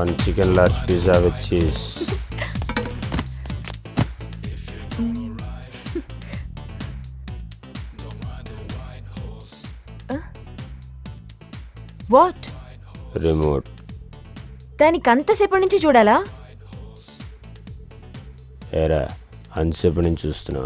1 chicken large pizza with cheese. What? Remote. దానికి అంతసేపటి నుంచి చూడాలా? ఏరా అంతసేపు నుంచి చూస్తున్నా.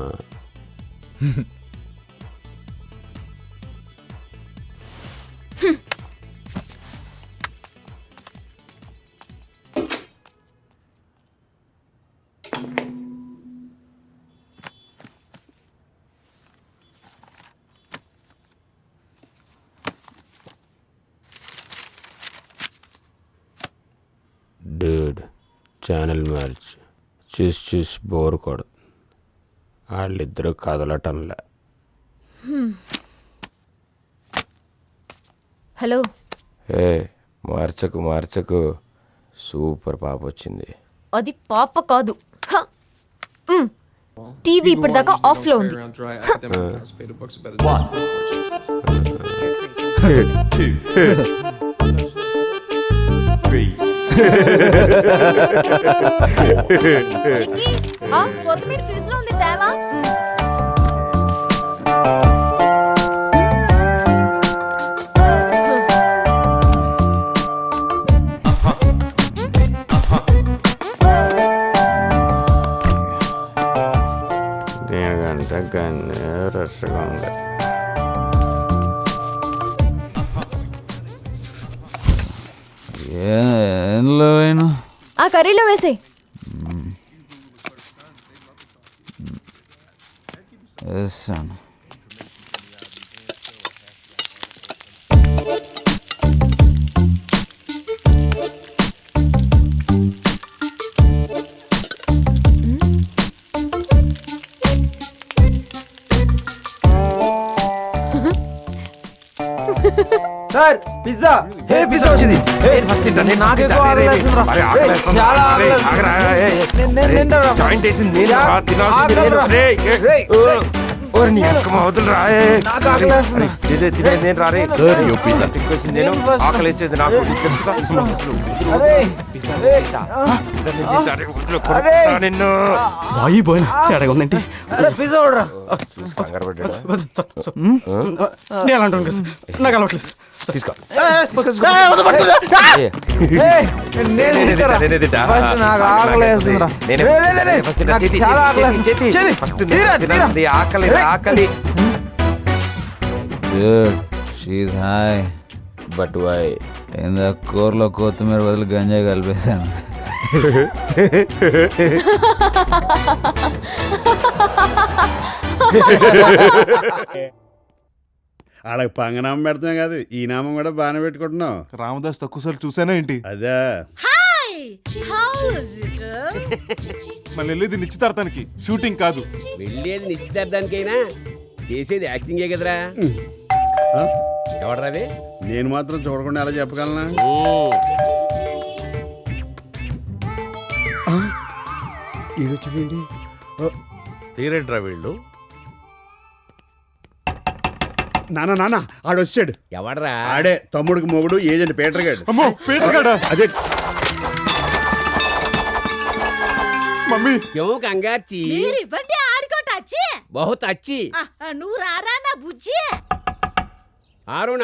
Dude channel March. చూసి బోర్ కొడు. వాళ్ళిద్దరూ కదలటంలే. హలో. ఏ మార్చకు సూపర్ పాప వచ్చింది. అది పాప కాదు. టీవీ ఇప్పటిదాకా ఆఫ్ లో ఉంది. కొత్తిమీర ఫ్రిడ్జ్ లో ఉంది తేవా. దీనికంటే గన్నే రష్గా ఉంది. ఆ కర్రీలో వేసే. వేసాను. Sir pizza. హే పిజ్జా వచ్చింది. ఫస్ట్ తింటా. నాకు ఎక్కువ ఆకలేస్తుందిరా. చాలా ఆకలేసేది నాకు నిన్ను బాయి పోయిన తేడా ఉందండి. Pizza order. నేను అలాంటి నాకు అలవట్లేదు. తీసుకో. ఆకలి. She's hi. But why? కూరలో కొత్తిమీర బదులు గంజాయి కలిపేశాను. వాళ్ళకి పంగనామం పెడతాం కాదు, ఈ నామం కూడా బాగానే పెట్టుకుంటున్నావు. రామదాస్ తక్కువసార్లు చూసానా ఏంటి? అదే మళ్ళీ వెళ్ళేది నిశ్చితార్థానికి, షూటింగ్ కాదు. వెళ్ళేది నిశ్చితార్థానికైనా చేసేది యాక్టింగే కదరా. ఎవడరాది? నేను మాత్రం చూడకుండా ఎలా చెప్పగలనా? ఈడొచ్చింది. తీరేంట్రా వీళ్ళు? నాన్న ఆడొచ్చాడు. ఎవడరా? ఆడే తమ్ముడికి మొగుడు ఏజెంట్ పీటర్ గాడు. అమ్మో పీటర్ గాడా? అదే మమ్మీ. క్యూ కంగార్చి? ఇవ్వండి ఆడుకోటచ్చి. బహుత్ అచ్చి. నువ్వు రారా నా బుజ్జి. ఆరుణ్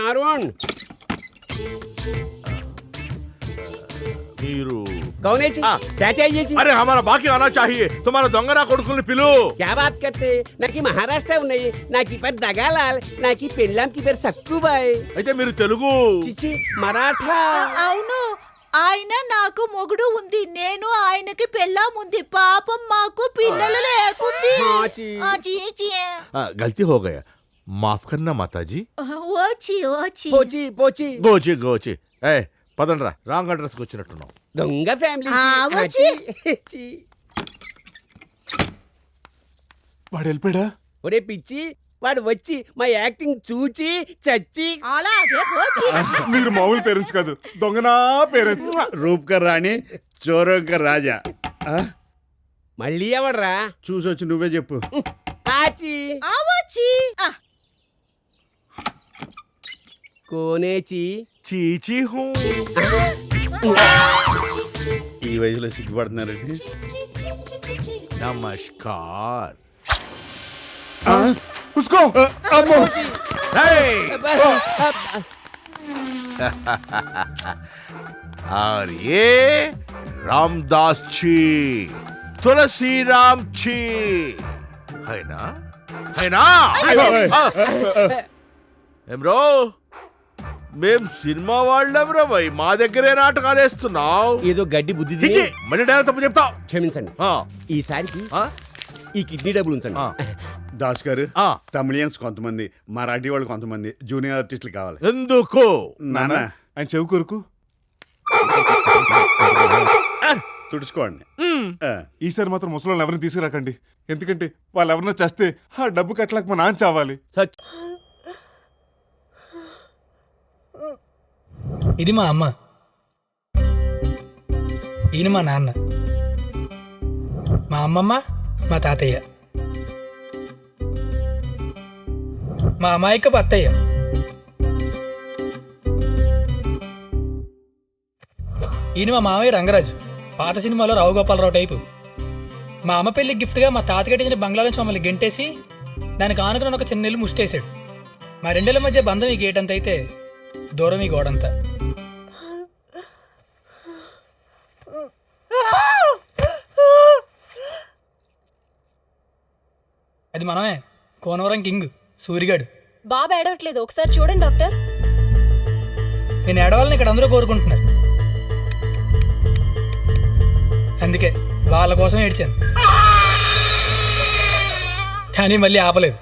మీరు कौन है जी? क्या चाहिए जी? अरे हमारा बाकी आना चाहिए. तुम्हारा दొంగరా కొడుకుల్ని పిలు. क्या बात करते? नाकी महाराष्ट्र ఉన్నాయి, నాకి పేరు దగాలాల్, నాకి పెళ్ళాంకి పేరు సక్కుబాయ్. అయితే మీరు తెలుగు? చిచ్చి మరాఠా. అవును, ఆయన నాకు మొగుడు ఉంది, నేను ఆయనకి పెళ్ళాం ఉంది. పాపం మాకు పిల్లలు లేకుంది. गलती हो गया, माफ करना माताजी. ఓచి పోచి పోచి గోచి గోచి. ఏ పదండ్రా, రాంగ్ అడ్రస్కి వచ్చినట్టున్నావు. దొంగ ఫ్యామిలీ. వాడు వెళ్ళిపోయాడా? ఒరే పిచ్చి, వాడు వచ్చి మా యాక్టింగ్ చూచి చచ్చి. అలాగే పోచి. మీరు మామూలు పేరెంట్స్ కాదు, దొంగనా పేరెంట్స్. రూప్కర్ రాణి, చోరోకర్ రాజా. మళ్ళీ ఎవడరా? చూసొచ్చి నువ్వే చెప్పు. ఆచి ఆవోచి. కోనేచి చీచి హూ. ఈ వయసులో సిగ్గుపడుతున్నారండి. నమస్కార్. ఉస్కో అమ్మో और ये रामदास जी तुलसी राम जी है ना ఏమ్రో మేం సినిమా వాళ్ళంరా భయ్ మా దగ్గరే నాటకాలు వేస్తున్నావు. ఏదో గడ్డి బుద్ధి తిని- మళ్ళీ డైలాగ్ తప్పు చెప్తావు. క్షమించండి. ఆ, ఈసారికి ఆ, ఈ కిడ్నీ డబ్బులు ఉంచండి. ఆ. దాస్ గారు, ఆ. తమిళియన్స్ కొంతమంది, మరాఠీ వాళ్ళు కొంతమంది, జూనియర్ ఆర్టిస్టులు కావాలి. ఎందుకు నాన్న ఆయన చెవు కొరకు తుడుచుకోండి. ఆ, ఈసారి మాత్రం ముసలి ఎవరిని తీసుకురాకండి. ఎందుకంటే వాళ్ళు ఎవరన్నా చేస్తే ఆ డబ్బు కట్టలేక మా నాన్న చావాలి. సచ్ ఇది మా అమ్మ, ఈయన మా నాన్న, మా అమ్మమ్మ, మా తాతయ్య, మా అమాయకపు అత్తయ్య, ఈయన మా మామయ్య రంగరాజు, పాత సినిమాలో రావు గోపాలరావు టైపు. మా అమ్మ పెళ్లికి గిఫ్ట్గా మా తాత కట్టించిన బంగ్లా నుంచి మమ్మల్ని గెంటేసి దానికి ఆనుకున్న ఒక చిన్న ఇల్లు ముష్టేశాడు. మా రెండేళ్ల మధ్య బంధం ఈ గేటంత అయితే దూరం ఈ గోడంతా. అది మనమే, కోనవరం కింగ్ సూరిగాడు. బాబు ఏడవట్లేదు, ఒకసారి చూడండి డాక్టర్. నేను ఏడవాలని ఇక్కడ అందరూ కోరుకుంటున్నారు, అందుకే వాళ్ళ కోసం ఏడ్చాను. కానీ మళ్ళీ ఆపలేదు.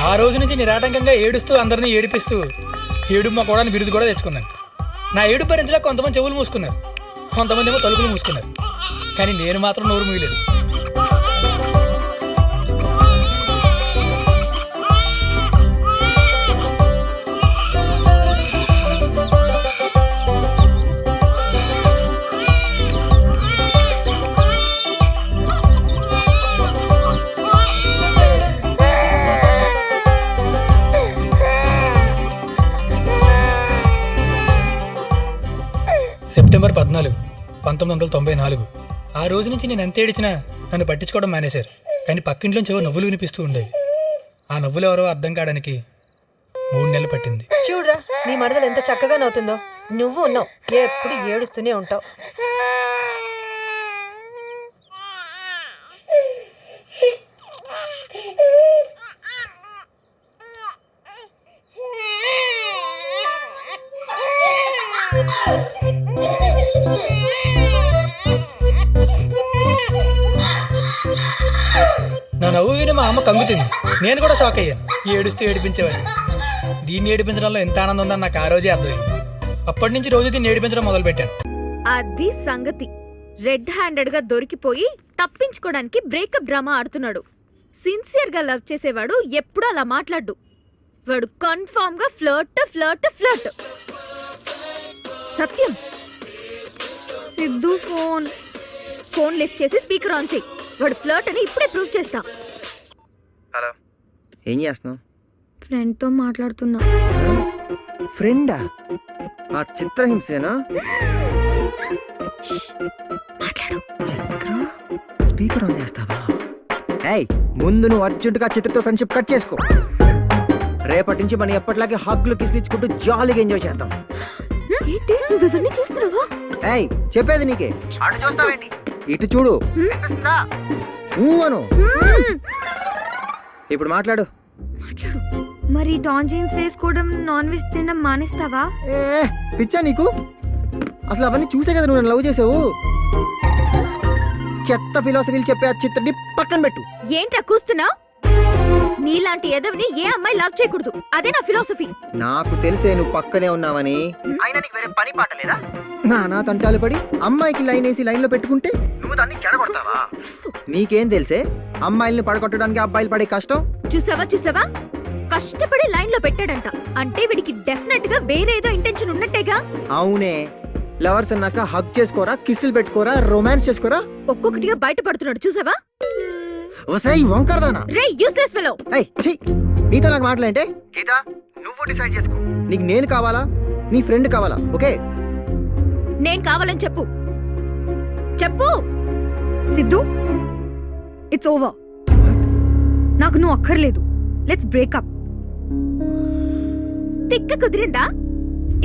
ఆ రోజు నుంచి నిరాటంకంగా ఏడుస్తూ అందరినీ ఏడిపిస్తూ ఏడుపు కూడా బిరుదు కూడా తెచ్చుకున్నాను. నా ఏడు భరించలా కొంతమంది చెవులు మూసుకున్నారు, కొంతమంది ఏమో తలుపులు మూసుకున్నారు, కానీ నేను మాత్రం నోరు మూయలేదు. సెప్టెంబర్ 14, 1994. ఆ రోజు నుంచి నేను ఎంత ఏడిచినా నన్ను పట్టించుకోవడం మానేశారు. కానీ పక్కింట్లోంచి ఏవో నవ్వులు వినిపిస్తూ ఉండేవి. ఆ నవ్వులు ఎవరో అర్థం కావడానికి 3 నెలలు పట్టింది. చూడరా నీ మరదలు ఎంత చక్కగా నవ్వుతుందో. నువ్వు ఉన్నావు ఎప్పుడు ఏడుస్తూనే ఉంటావు. నా నవ్వు విని మా అమ్మ కంగుతుంది. నేను కూడా షాక్ అయ్యాను. ఏడుస్తూ ఏడిపించేవాడిని. దీన్ని ఏడిపించడంలో ఎంత ఆనందం ఉందని నాకు ఆ రోజే అర్థమైంది. అప్పటి నుంచి రోజు దీన్ని ఏడిపించడం మొదలు పెట్టాను. అది సంగతి. రెడ్ హ్యాండెడ్ గా దొరికిపోయి తప్పించుకోవడానికి బ్రేకప్ డ్రామా ఆడుతున్నాడు. సిన్సియర్ గా లవ్ చేసేవాడు ఎప్పుడు అలా మాట్లాడు. వాడు కన్ఫర్మ్ గా ఫ్లర్ట్ ఫ్లర్ట్ ఫ్లర్ట్. సత్యం, సిద్ధు ఫోన్ లిఫ్ట్ చేసి స్పీకర్ ఆన్ చేయి. వాడు ఫ్లర్ట్ అని ఇప్పుడే ప్రూవ్ చేస్తా. హలో, ఏం చేస్తున్నావు? ఫ్రెండ్ తో మాట్లాడుతున్నా. ఫ్రెండా? ఆ చిత్రహింసేనా? స్పీకర్ ఆన్ చేస్తావా? ఏయ్, ముందు నువ్వు అర్జెంటుగా చిత్రతో ఫ్రెండ్షిప్ కట్ చేసుకో. రేపటి నుంచి మనం ఎప్పటిలాగే హగ్లు కిస్లు ఇచ్చుకుంటూ జాలీగా ఎంజాయ్ చేద్దాం. ఏంటి నువ్వు ఇవన్నీ చేస్తున్నావా? ఏయ్, చెప్పేది నీకే. ఇటు చూడు. అను. ఇప్పుడు మాట్లాడు. మరి టాన్ జీన్స్ వేసుకోవడం, నాన్ వెజ్ తినడం మానేస్తావా? పిచ్చా నీకు? అసలు అవన్నీ చూసే కదా నువ్వు నన్ను లవ్ చేసావు. చెత్త ఫిలాసఫీలు చెప్పే ఆ చిత్రాన్ని పక్కన పెట్టు. ఏంట్రా కూస్తున్నావు? నీలాంటి ఎదవిని ఏ అమ్మాయి లవ్ చేయకూడదు. అదే నా ఫిలాసఫీ. నాకు తెలిసే నువ్వు పక్కనే ఉన్నావని. అయినా నీకు వేరే పని పాట లేదా? నానా తంటాలు పడి అమ్మాయికి లైన్ వేసి లైన్ లో పెట్టుకుంటే నువ్వు దాన్ని చెడగొడతావా? నీకేం తెలిసే అమ్మాయిల్ని పడగొట్టడానికి అబ్బాయిలు పడే కష్టం? చూసావా? కష్టపడి లైన్ లో పెట్టాడంట. అంటే వీడికి డెఫినెట్ గా వేరే ఏదో ఇంటెన్షన్ ఉన్నట్టేగా. అవునే, లవర్స్ అన్నాక హగ్ చేసుకోరా, కిస్సులు పెట్టుకోరా, రొమాన్స్ చేసుకోరా. ఒక్కొక్కటిగా బయటపడుతున్నాడు చూసావా? ఒసేయ్ వంకరదానా రే యూస్లెస్ ఫెలో. ఏయ్ ఛీ నీతో నాకు మాట్లాడంటే గీత నువ్వు డిసైడ్ చేసుకో. నీకు నేను కావాలా నీ ఫ్రెండ్ కావాలా? ఓకే నేను కావాలని చెప్పు. చెప్పు. Siddhu, it's over. నాకు నువ్వు అక్కర్లేదు. Let's breakup. తిక్క కుదిరిందా?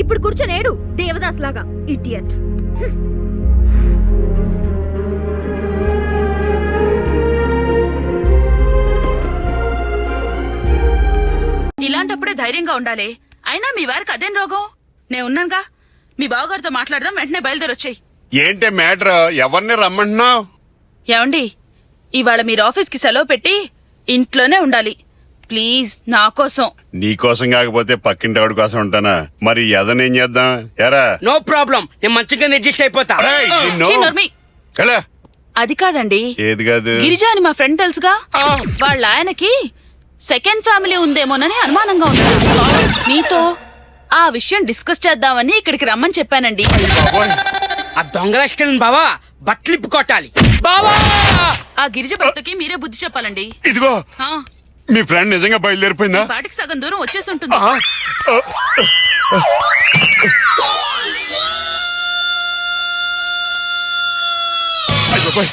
ఇప్పుడు కూర్చొనేడు దేవదాస్ లాగా ఇడియట్. ఇలాంటప్పుడే ధైర్యంగా ఉండాలి. అయినా మీ వారికి అదేం రోగం? నేను ఉన్నానుగా. మీ బావగారితో మాట్లాడదాం, వెంటనే బయలుదేరొచ్చాయి. ఏంటే మ్యాటర్? ఎవరిని రమ్మంటున్నావు? ఏమండి, ఇవాళ మీరు ఆఫీస్కి సెలవు పెట్టి ఇంట్లోనే ఉండాలి ప్లీజ్, నా కోసం. నీ కోసం కాకపోతే పక్కింటి ఆవిడ కోసం ఉంటానా? మరి ఎదనేం చేద్దాం? ఎరా నో ప్రాబ్లం, నేను మంచిగా అడ్జస్ట్ అయిపోతా. రేయ్, నిన్ను. ఛీ, నోర్మి. ఎలా? అది కాదండి, ఏది కాదు? గిరిజ అని మా ఫ్రెండ్ తెలుసుగా, వాళ్ళ ఆయనకి సెకండ్ ఫ్యామిలీ ఉందేమోనని అనుమానంగా ఉంది. మీతో ఆ విషయం డిస్కస్ చేద్దామని ఇక్కడికి రమ్మని చెప్పానండి. ఆ దొంగ రెస్టారెంట్ బావా బట్టలిప్పు కొట్టాలి బావా. ఆ గిరిజ భర్తకి మీరే బుద్ధి చెప్పాలండి. ఇదిగో ఆ, మీ ఫ్రెండ్ నిజంగా బయలుదేరిపోయిందా? ఈ పాటికి సగం దూరం వచ్చేసి ఉంటుంది. ఆ? అయ్యో బాయ్,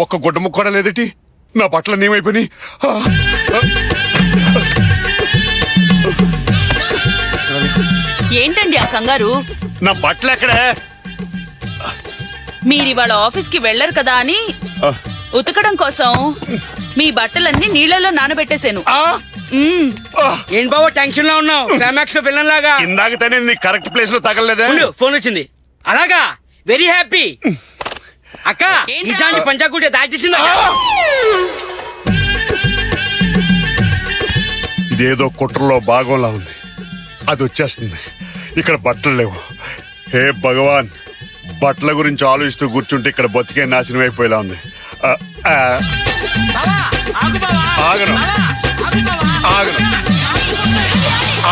ఒక్క గుడ్డ ముక్క కూడా లేదటి. నా బట్టలు ఏమైపోయినాయి? ఏంటండి ఆ కంగారు? నా బట్టలు ఎక్కడే? మీరివాళ ఆఫీస్ కి వెళ్లరు కదా అని ఉతకడం కోసం మీ బట్టలన్నీ నీళ్లలో నానబెట్టేశాను. ఏం బావా టెన్షన్ లో ఉన్నావు? క్లైమాక్స్ లో విలన్ లాగా. ఇందాక తనే నీ కరెక్ట్ ప్లేస్ లో తగలలేదా? ఫోన్ వచ్చింది. అలాగా, వెరీ హ్యాపీ. అక్క ఏంటా? ఇదాన్ని పంచాకుంటే దాచేసిందా? ఇదేదో కుట్రలో భాగంలా ఉంది. అది వచ్చేస్తుంది. ఇక్కడ బట్టలు లేవు. హే భగవాన్, బట్టల గురించి ఆలోచిస్తూ కూర్చుంటే ఇక్కడ బతికే నాశనం అయిపోయేలా ఉంది. ఆగను ఆగను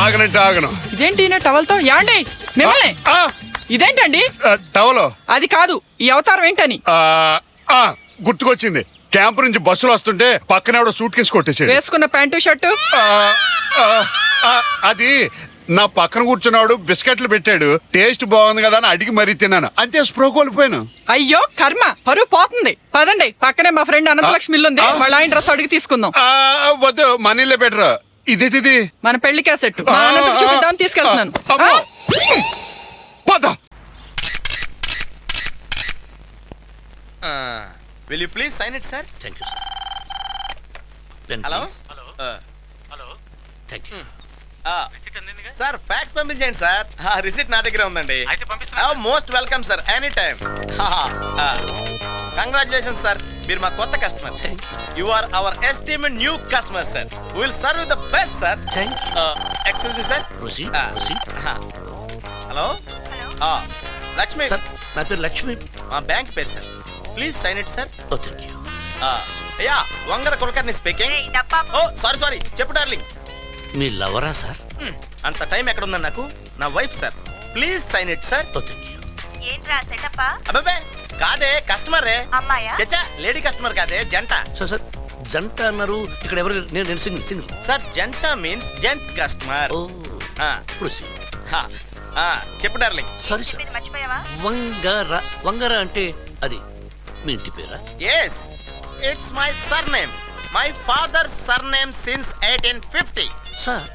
ఆగనంటే ఆగను. ఇదేంటి టవల్తో యాండి మిమ్మల్ని? ఇదేంటండి టవలో? అది కాదు, ఈ అవతారం ఏంటని. గుర్తుకొచ్చింది. క్యాంప్ నుంచి బస్సులు వస్తుంటే పక్కన ఎవడో సూట్ కేసు కొట్టేసాడు. వేసుకున్న ప్యాంటు షర్టు అది నా పక్కన కూర్చున్నాడు. బిస్కెట్లు పెట్టాడు. టేస్ట్ బాగుంది కదా అని అడిగి మరీ తిన్నాను. అంతే స్ప్రో కోల్పోయాను. అయ్యో కర్మ, పరువు పోతుంది. పదండి, పక్కనే మా ఫ్రెండ్ అనంతలక్ష్మి ఇల్లు ఉంది. వాళ్ళ ఆయన డ్రెస్ అడిగి తీసుకుందాం. వద్దు, మనీలే బెటర్. ఇదేంటిది? మన పెళ్లి క్యాసెట్. మా అనంతకు చూపిద్దామని తీసుకెళ్తున్నాను. Will you please sign it, sir? Thank you, sir. Hello? Hello. Thank you. Sir fax పంపించండి సార్. రిసిప్ట్ నా దగ్గర ఉందండి. Most welcome sir, any time. Congratulation sir, మీరు మా కొత్త customer. You are our estimate new customer sir. We will serve you the best sir. Excuse me sir. Hello Lakshmi. నా పేరు లక్ష్మి. మా బ్యాంక్ పేరు sir. Please sign it sir. Oh thank you. అయ్యా, Vangara Kulkarni speaking. Oh sorry చెప్పు darling. మీ లవరా sir? అంత time ఎక్కడ ఉందని నాకు. నా wife sir. Please sign it sir. Oh thank you. అబ్బాబే కాదే, కస్టమర్ రే. చచ్చా, లేడీ కస్టమర్ కాదే, జంట. సార్ సార్ జంట అన్నారు, ఇక్కడ ఎవరు? నేను సింగిల్. సార్ జంట means joint customer. Oh proceed. చెప్పు డార్లింగ్. సారీ సార్, వంగర అంటే అది మీ ఇంటి పేరా? Yes, it's my surname. My father surname since 1850. Sir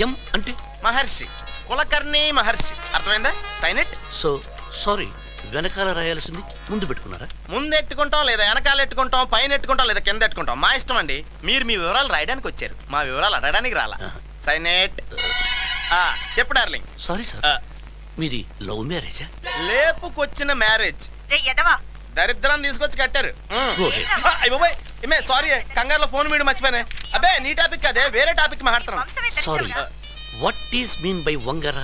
ఎం అంటే? మహర్షి, కులకర్ణి మహర్షి. అర్థమైందా? Sign it. సో సారీ, వెనకాల రాయాల్సింది ముందు పెట్టుకున్నారా? ముందు ఎట్టుకుంటాం, లేదా వెనకాల ఎట్టుకుంటాం, పైన ఎట్టుకుంటాం, లేదా కింద ఎట్టుకుంటాం. మా ఇష్టం అండి. మీరు మీ వివరాలు రాయడానికి వచ్చారు, మా వివరాలు అడగడానికి రాలా. Sign it. చెప్పు డార్లింగ్. సారీ సార్, మీది లవ్ మ్యారేజా? లేపుకొచ్చిన మ్యారేజ్. దరిద్రం తీసుకొచ్చి కట్టారు. సారీ, కంగారులో ఫోన్ మీడు మర్చిపోయినా. అబ్బే నీ టాపిక్ అదే, వేరే టాపిక్ మాట్లాడుతున్నాం. Sorry, what is mean by Vangara?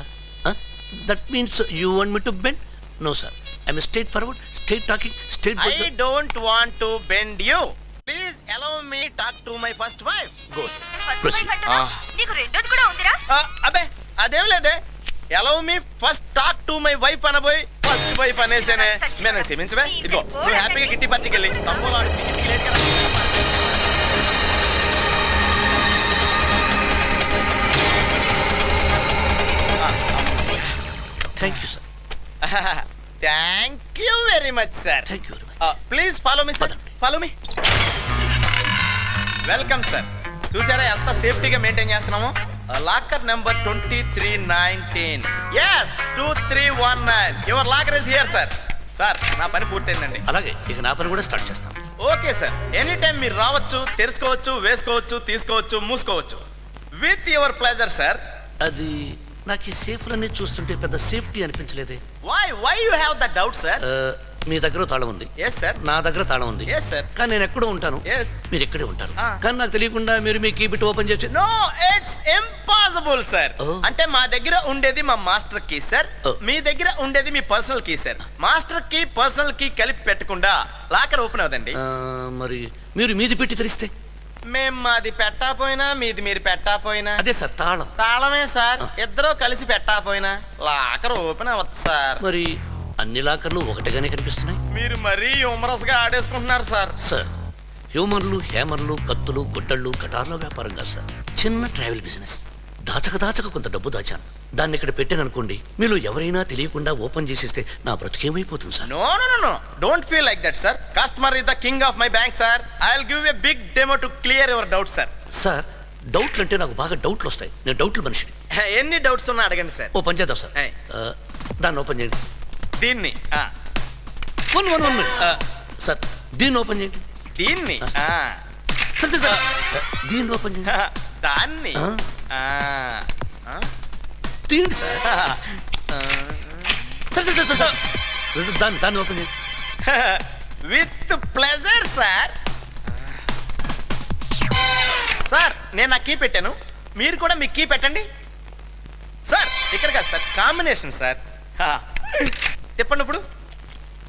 That means you want me to bend? No sir, I'm straight forward, straight talking, straight. I don't want to bend you. Please allow me talk to my first wife. Go. Proceed. నీకు రెండోది కూడా ఉందిరా? అబ్బే అదేం లేదే. allow me first talk to my wife అనబోయి first wife అనేసేనే. నేను క్షమించవే. ఇదిగో నువ్వు హ్యాపీగా గిట్టి పట్టికెళ్ళి తమ్ముడు thank you sir. Thank you very much sir. Thank you very much. Please follow me sir. Follow me. Welcome sir. చూసారా ఎంత సేఫ్టీగా మెయింటైన్ చేస్తున్నాము. Locker number 2319. yes 2319. Your locker is here sir. Sir నా పని పూర్తయిందండి. అలాగే ఇక నా పని కూడా స్టార్ట్ చేస్తాను. Okay sir. ఎనీ టైం మీరు రావచ్చు, తెరుచుకోవచ్చు, వేసుకోవచ్చు, తీసుకోవచ్చు, మూసుకోవచ్చు. With your pleasure sir. అది నాకు ఈ సేఫ్లన్నీ చూస్తుంటే పెద్ద సేఫ్టీ అనిపించలేదే. Why you have the doubt sir? మీ దగ్గర తాళం ఉంది, ఎస్ సార్. నా దగ్గర తాళం ఉంది, ఎస్ సార్. కానీ నేను ఎక్కడో ఉంటాను, ఎస్ మీరు ఎక్కడే ఉంటారు. Ah. కానీ నాకు తెలియకుండా మీరు మీ కీ బిట్ ఓపెన్ చేసి no it's impossible sir. Oh. అంటే మా దగ్గర ఉండేది మా మాస్టర్ కీ సార్. Oh. మీ దగ్గర ఉండేది మీ personal key sir. Master key personal key కలిపి పెట్టకుండా లాకర్ ఓపెన్ అవుదండి. మరి మీరు మీది పెట్టి తెరిస్తే? మేము మాది పెట్టాపోయినా మీది మీరు పెట్టాపోయినా అదే సార్ తాళం. తాళమే సార్. ఇద్దరు కలిసి పెట్టాపోయినా లాకర్ ఓపెన్ అవ్వదు సార్. మరి అన్ని లాకర్లు ఒకటిగానే కనిపిస్తున్నాయి. మీరు మరీ హ్యూమరస్ గా ఆడేసుకుంటున్నారు సార్. సార్ హ్యూమర్లు, హ్యామర్లు, కత్తులు, గుడ్డళ్ళు, కటార్ల వ్యాపారం కాదు సార్, చిన్న ట్రావెల్ బిజినెస్. దాచక కొంత డబ్బు దాచాను. దాన్ని ఇక్కడ పెట్టాను అనుకోండి, మీరు ఎవరైనా తెలియకుండా ఓపెన్ చేసేస్తే నా బ్రతికేమైపోతుంది sir. No no no no don't feel like that sir. Customer is the king of my bank sir. I will give a big demo to clear your doubt sir. Sir డౌట్లు అంటే నాకు బాగా డౌట్లు వస్తాయి. నేను డౌట్లు మనిషిని. ఎన్ని డౌట్స్ ఉన్నా అడగండి సార్. ఓ పని చేద్దాం సార్. Hey. దాన్ని ఓపెన్ చేయండి. దీన్ని వన్ మినిట్ సార్, దీన్ని ఓపెన్ చేయండి. దీన్ని సార్ సార్ సార్ దీన్ని ఓపెన్ చేయండి. దాన్ని తీయండి sir. Sir sir sir sir దాన్ని ఓపెన్ చేయండి. With pleasure sir. సార్ నేను నా కీ పెట్టాను, మీరు కూడా మీ కీ పెట్టండి సార్. ఇక్కడ కాదు సార్, కాంబినేషన్ సార్. చెప్పండి ఇప్పుడు.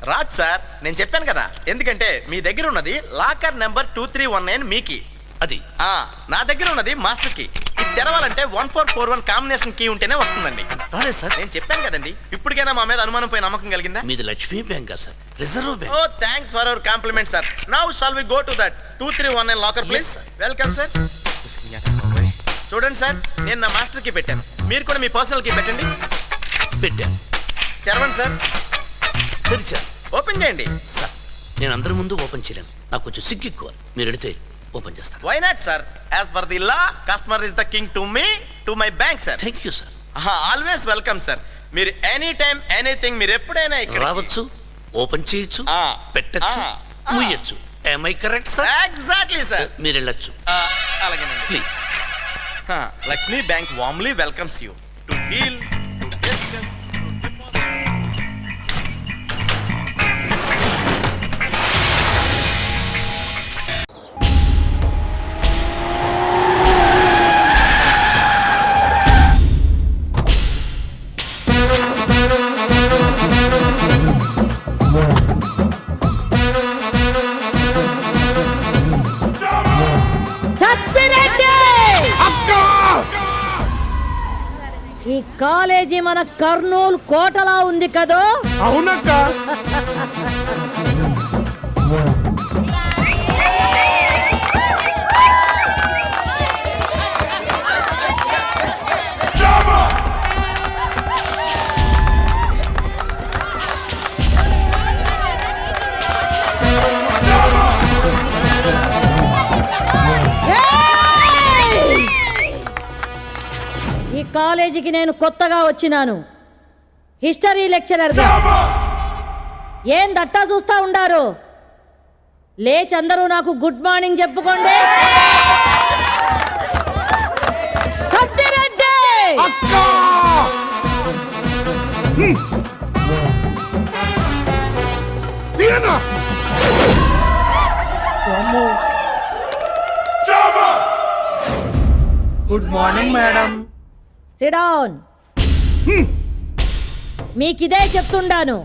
రాజ్ సార్ నేను చెప్పాను కదా, ఎందుకంటే మీ దగ్గర ఉన్నది లాకర్ నెంబర్ 2319 మీ కీ. అది నా దగ్గర ఉన్నది మాస్టర్ కీ. ఇది తెరవాలంటే 1441 కాంబినేషన్ కీ ఉంటేనే వస్తుందండి. రాలేదు సార్. నేను చెప్పాను కదండి. ఇప్పటికైనా మా మీద అనుమానం పోయి నమ్మకం కలిగిందా? మీది లక్ష్మీ బ్యాంక్ కదా sir, reserve bank. Oh thanks for our compliment sir. Now shall we go to that 2319 locker please. Yes, sir. Welcome sir. చూడండి సార్, నేను నా మాస్టర్ కీ పెట్టాను, మీరు కూడా మీ పర్సనల్ కీ పెట్టండి. పెట్టాను. తెరవండి సార్. తెరిచాను. ఓపెన్ చేయండి సార్ నేను అందరి ముందు ఓపెన్ చేయలేను, నాకు కొంచెం సిగ్గు ఎక్కువ. మీరు అడిగితే ఓపెన్ చేస్తాను. Why not sir? As per the law customer is the king to me, to my bank sir. Thank you sir. Always welcome sir. మీరు ఎనీ టైం ఎనీథింగ్, మీరు ఎప్పుడైనా ఇక్కడ రావచ్చు, ఓపెన్ చేయొచ్చు, ఆ, పెట్టచ్చు, ఆ, ఆ. ముయ్యొచ్చు. am I correct sir? Exactly sir. మీరు వెళ్ళొచ్చు అలాగేనండి. Please. Lakshmi bank warmly welcomes you to deal. ఈ కాలేజీ మన కర్నూలు కోటలా ఉంది కదో. అవునక్క. ఈ కాలేజీకి నేను కొత్తగా వచ్చినాను, హిస్టరీ లెక్చరర్గా. ఏం దట్టా చూస్తా ఉండారు? లేచి అందరూ నాకు గుడ్ మార్నింగ్ చెప్పుకోండి. Satya Reddy! Good morning madam. Sit down. మీకిదే చెప్తుండాను,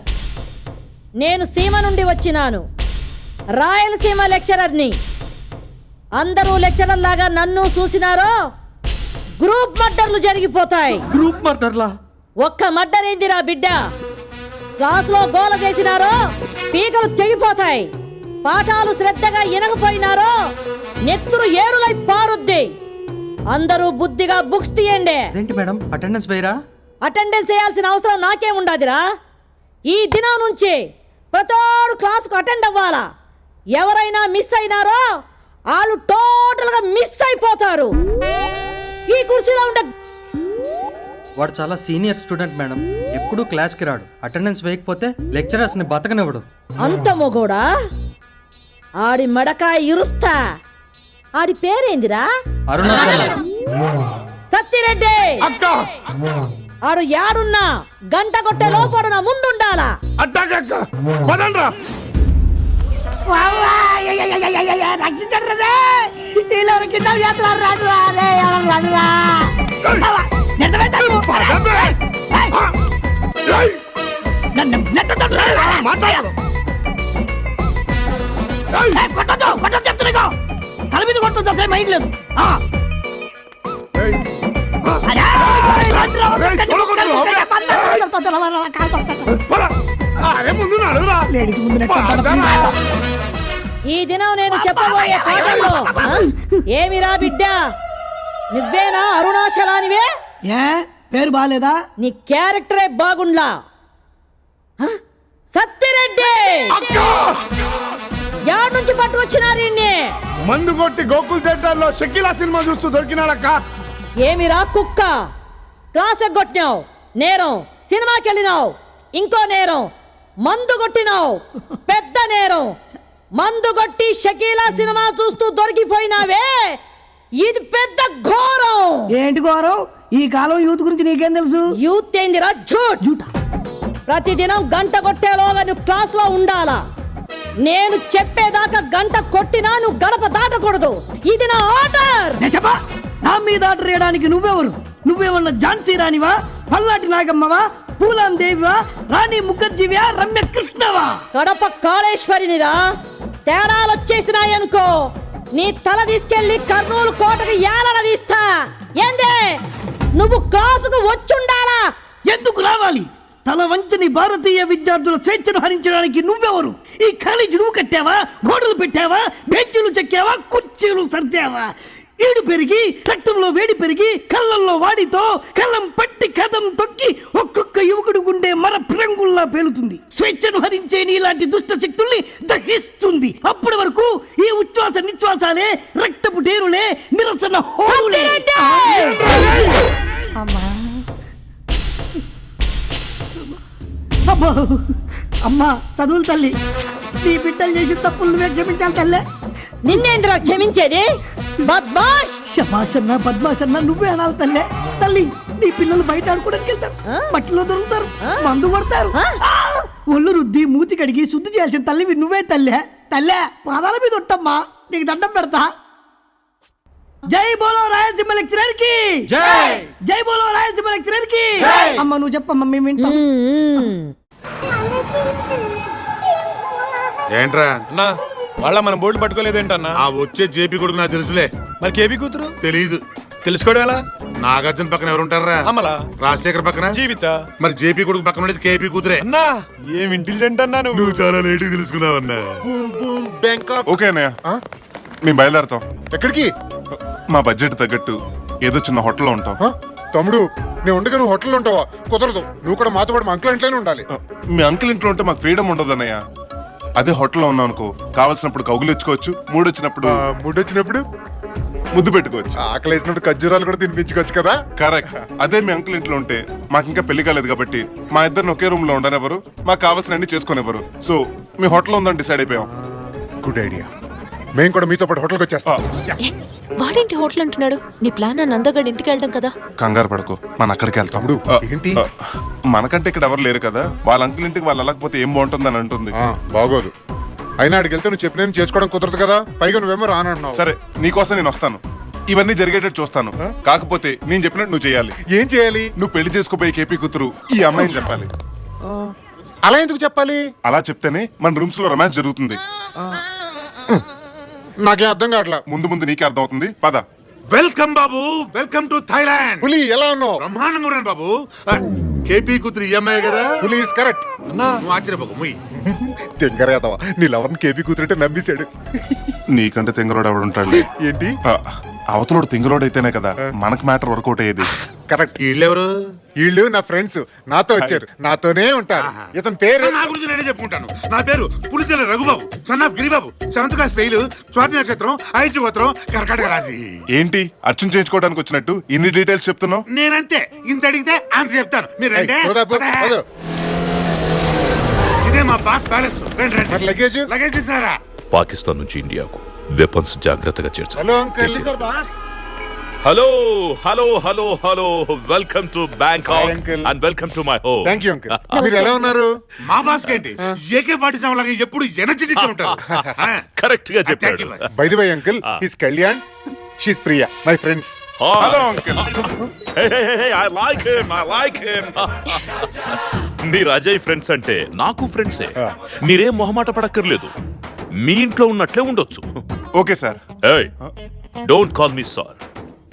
నేను సీమ నుండి వచ్చినాను, రాయలసీమ లెక్చరర్ని. అందరూ లెక్చరర్ లాగా నన్ను చూసినారో గ్రూప్ మర్డర్లు జరిగిపోతాయి. గ్రూప్ మర్డర్లా? ఒక్క మర్డర్ ఏందిరా బిడ్డ? క్లాస్లో గోల చేసినారో పీకలు తెగిపోతాయి. పాఠాలు శ్రద్ధగా వినకపోయినారో నెత్తురు ఏరులై పారుద్ది. అందరూ బుద్ధిగా బుక్స్ తీయండి. ఏంటి మేడం అటెండెన్స్ వేయరా? అటెండెన్స్ చేయాల్సిన అవసరం నాకేం ఉండదురా. ఈ దినం నుంచి ప్రతోడు క్లాసుకు అటెండ్ అవ్వాలా. ఎవరైనా మిస్ అయినారో వాళ్ళు టోటల్గా మిస్ అయిపోతారు. ఈ కుర్చీలో ఉండే వాడు చాలా సీనియర్ స్టూడెంట్ మేడం. ఎప్పుడూ క్లాస్కి రాడు. అటెండెన్స్ వేయకపోతే లెక్చరర్స్ని బతకనివ్వడు. అంత మొగోడా? ఆడి మడకాయ ఇరుస్తా. ఆడి పేరేందిరా? అరుణాచలం. సత్తిరెడ్డి ఆడు యాడున్నా గంట కొట్టే లోపడు నా ముందుండాలా. తల మీద కొట్టొచ్చు మైండ్ లేదు. ఈ దినం నేను చెప్పబోయే పాటల్లో ఏమిరా బిడ్డ, నువ్వేనా అరుణాచలానివే? ఏ పేరు బాలేదా? నీ క్యారెక్టరే బాగుండ్లా. సత్తిరెడ్డి యాడ్ నుంచి పట్టు వచ్చినారు. మందు కొట్టి గోకుల్ థియేటర్ లో షకీలా సినిమా చూస్తూ దొరికినాడక్క. ఏమిరా కుక్క, క్లాస్ ఎగ్గొట్టినావు, నేరం. సినిమాకి వెళ్ళినావు, ఇంకో నేరం. మందు కొట్టినావు, పెద్ద నేరం. మందు కొట్టి షకీలా సినిమా చూస్తూ దొరికిపోయినావే, ఇది పెద్ద ఘోరం. ఏంటి ఘోరం? ఈ కాలం యూత్ గురించి నీకేం తెలుసు? యూత్ ఏందిరా? జూట్. ప్రతిదినం గంట కొట్టేలోగా నువ్వు క్లాస్ లో ఉండాలా. నేను చెప్పేదాకా గంట కొట్టినా నువ్వు గడప దాటకూడదు. ఇది నా ఆర్డర్. నా మీద ఆర్డర్ వేయడానికి నువ్వెవరు? నువ్వేమన్నా ఝాన్సీ రాణివా, పల్నాటి నాగమ్మవా, పూలాన్ దేవివా, రాణి ముఖర్జీవా, రమ్య కృష్ణవా? కడప కాళేశ్వరినిరా. తేడాలు వచ్చేసినాయనుకో నీ తల తీసుకెళ్లి కర్నూలు కోటకి ఏలడదీస్తా. ఏందే నువ్వు క్లాసుకు వచ్చుండాలా. ఎందుకు రావాలి? తల వంచని భారతీయ విద్యార్థుల స్వేచ్ఛను హరించడానికి నువ్వెవరు? ఈ కాలేజీ నువ్వు కట్టావా? గోడలు పెట్టావా? బెంచీలు చెక్కావా? కుర్చీలు సర్దావా? ఈడు పెరిగి రక్తంలో వేడి పెరిగి కళ్ళల్లో వాడితో కళ్ళం పట్టి కథం తొక్కి ఒక్కొక్క యువకుడు గుండె మర ప్రంగుల్లా పేలుతుంది. స్వేచ్ఛను హరించే నీలాంటి దుష్ట శక్తుల్ని దహిస్తుంది. అప్పటి వరకు ఈ ఉచ్ఛ్వాస నిశ్వాసాలే రక్తపు డేరులే, నిరసన హోరులే. అమ్మా అమ్మా చదువులు తల్లి, నీ బిడ్డలు చేసి తప్పులు నువ్వే క్షమించాలి తల్లే. నిన్నేంద్ర క్షమించేది? బద్మాష్. శభాషన్నా బద్మాషన్నా నువ్వే అనాలి తల్లే. తల్లి, నీ పిల్లలు బయట ఆడుకోవడానికి వెళ్తారు, మట్టిలో దొరుకుతారు, మందు కొడతారు. ఒళ్ళు రుద్ది మూతి కడిగి శుద్ధి చేయాల్సిన తల్లివి నువ్వే తల్లే. తల్లే పాదాల మీద ఉంటామ్మా, నీకు దండం పెడతా. జై బోలో రాయలసీమ లెక్చరర్ కి జై. జై బోలో రాయలసీమ లెక్చరర్ కి జై. అమ్మ నువ్వు చెప్పమ్మా, మేము వింటాం. ఏంట్రా అన్నా వాళ్ళ మన బోర్డు పట్టుకోలేదేంటన్నా? ఆ వచ్చే జేపీ కొడుకు నాకు తెలుసులే. మరి కేబీ కూతురు తెలీదు. తెలుసుకోవడం ఎలా? నాగార్జున పక్కన ఎవరుంటారా? అమలా, రాజశేఖర్ పక్కన జీవిత. మరి జేపీ కొడుకు పక్కన ఉండేది కేపీ కూతురే. అన్నా ఏం ఇంటెలిజెంట్ అన్నా నువ్వు. నువ్వు చాలా లేట్ తెలుసుకున్నావన్నా. ఓకే అన్నయ్య, మేము బయలుదేరుతాం. ఎక్కడికి? మా బడ్జెట్ తగ్గట్టు ఏదో చిన్న హోటల్లో ఉంటాం. తమ్ముడు, నేను ఉండగా నువ్వు హోటల్లో ఉంటావా? కుదరదు. నువ్వు కూడా మాతో పాటు మా అంకుల్ ఇంట్లోనే ఉండాలి. మీ అంకుల్ ఇంట్లో ఉంటే మాకు ఫ్రీడమ్ ఉండదు అన్నయ్య. అదే హోటల్లో ఉన్నాం అనుకో, కావాల్సినప్పుడు కౌగులు ఇచ్చుకోవచ్చు, మూడొచ్చినప్పుడు ముద్దు పెట్టుకోవచ్చు, ఆకలి వేసినప్పుడు ఖర్జూరాలు కూడా తినిపించుకోవచ్చు కదా. కరెక్ట్. అదే మీ అంకుల్ ఇంట్లో ఉంటే మాకు ఇంకా పెళ్లి కాలేదు కాబట్టి మా ఇద్దరిని ఒకే రూమ్ లో ఉండనివ్వరు, మాకు కావాల్సిన అన్ని చేసుకునేవారు. సో మీ హోటల్లో ఉందని డిసైడ్ అయిపోయాం. Good idea. మేము కూడా మీతో పాటు హోటల్కి వచ్చేస్తాం. వాడేంటి హోటల్ అంటున్నాడు? నీ ప్లాన్ నందగడ్ ఇంటికి వెళ్ళడం కదా. కంగారు పడుకో, మన అక్కడికి వెళ్తాం. ఏంటి? మనకంటే ఇక్కడ ఎవరు లేరు కదా, వాళ్ళ అంకుల్ ఇంటికి వాళ్ళు వెళ్ళకపోతే ఏం బాగుంటుందని అంటుంది. బాగోదు. అయినా అడిగి వెళ్తే నువ్వు చెప్పిన చేసుకోవడం కుదరదు కదా. పైగా నువ్వేమో రానన్నావు. సరే, నీకోసం నేను వస్తాను, ఇవన్నీ జరిగేటట్టు చూస్తాను. కాకపోతే నేను చెప్పినట్టు నువ్వు చేయాలి. ఏం చేయాలి? నువ్వు పెళ్లి చేసుకోబోయే కేపీ కూతురు ఈ అమ్మాయిని చెప్పాలి. అలా ఎందుకు చెప్పాలి? అలా చెప్తేనే మన రూమ్స్ లో రొమాన్స్ జరుగుతుంది. నాకేం అర్థం కావట్లా. ముందు ముందు నీకే అర్థం అవుతుంది, పద. Welcome Babu, welcome to Thailand. పులి ఎలా ఉన్నావు? బ్రహ్మాండంగా ఉన్నాను బాబు. కేపీ కూతురు ఈఎంఐ కదా. పులి ఇస్ కరెక్ట్. నువ్వు ఆశ్చర్యపోకు. ముయ్ తెంగరేదవా, నీ లవర్ని కేపీ కూతురు అంటే నమ్మేశాడు. నీకంటే తెంగరోడు ఎవడుంటాడు? ఏంటి? అవతలోడు తెంగరోడు అయితేనే కదా మనకు మ్యాటర్ వర్కౌట్ అయ్యేది. కరెక్ట్. వీళ్ళెవరు? వీళ్ళు నా ఫ్రెండ్స్, నాతో వచ్చారు, నాతోనే ఉంటారు. ఇతని పేరు నా గురించి నేనే చెప్పుకుంటాను. నా పేరు Pulichela Raghubabu, son of Giribabu, 7th class fail, Swati నక్షత్రం, ఐదు గోత్రం, కర్కాటక రాశి. ఏంటి అర్చన చేయించుకోవడానికి వచ్చినట్టు ఇన్ని డీటెయిల్స్ చెప్తున్నావు? నేనంతే, ఇంత అడిగితే అంత చెప్తాను. మీరు రండి. సోదాపు, పద. ఇదే మా బాస్ ప్యాలెస్. రండి రండి. మరి లగేజ్? లగేజ్ తీసుకురారా. పాకిస్తాన్ నుంచి ఇండియాకు వెపన్స్ జాగ్రత్తగా చేర్చాలి. Hello uncle. Sir boss. Hello hello hello hello welcome to Hi, Bangkok uncle. And welcome to my home. Thank you uncle. మీరు ఎలా ఉన్నారు? మా బాస్ ఏంటి AK-47 లాగా ఎప్పుడు ఎనర్జెటిక్ ఉంటారు. కరెక్ట్ గా Thank you, చెప్పాడు. boss. By the way uncle, his Kalyan, she's Priya, my friends. Hello uncle. I like him. మీరు అజయ్ ఫ్రెండ్స్ అంటే నాకు ఫ్రెండ్సే. మీరేం మొహమాట పడక్కర్లేదు, మీ ఇంట్లో ఉన్నట్లే ఉండొచ్చు. Okay sir. Don't call me sir,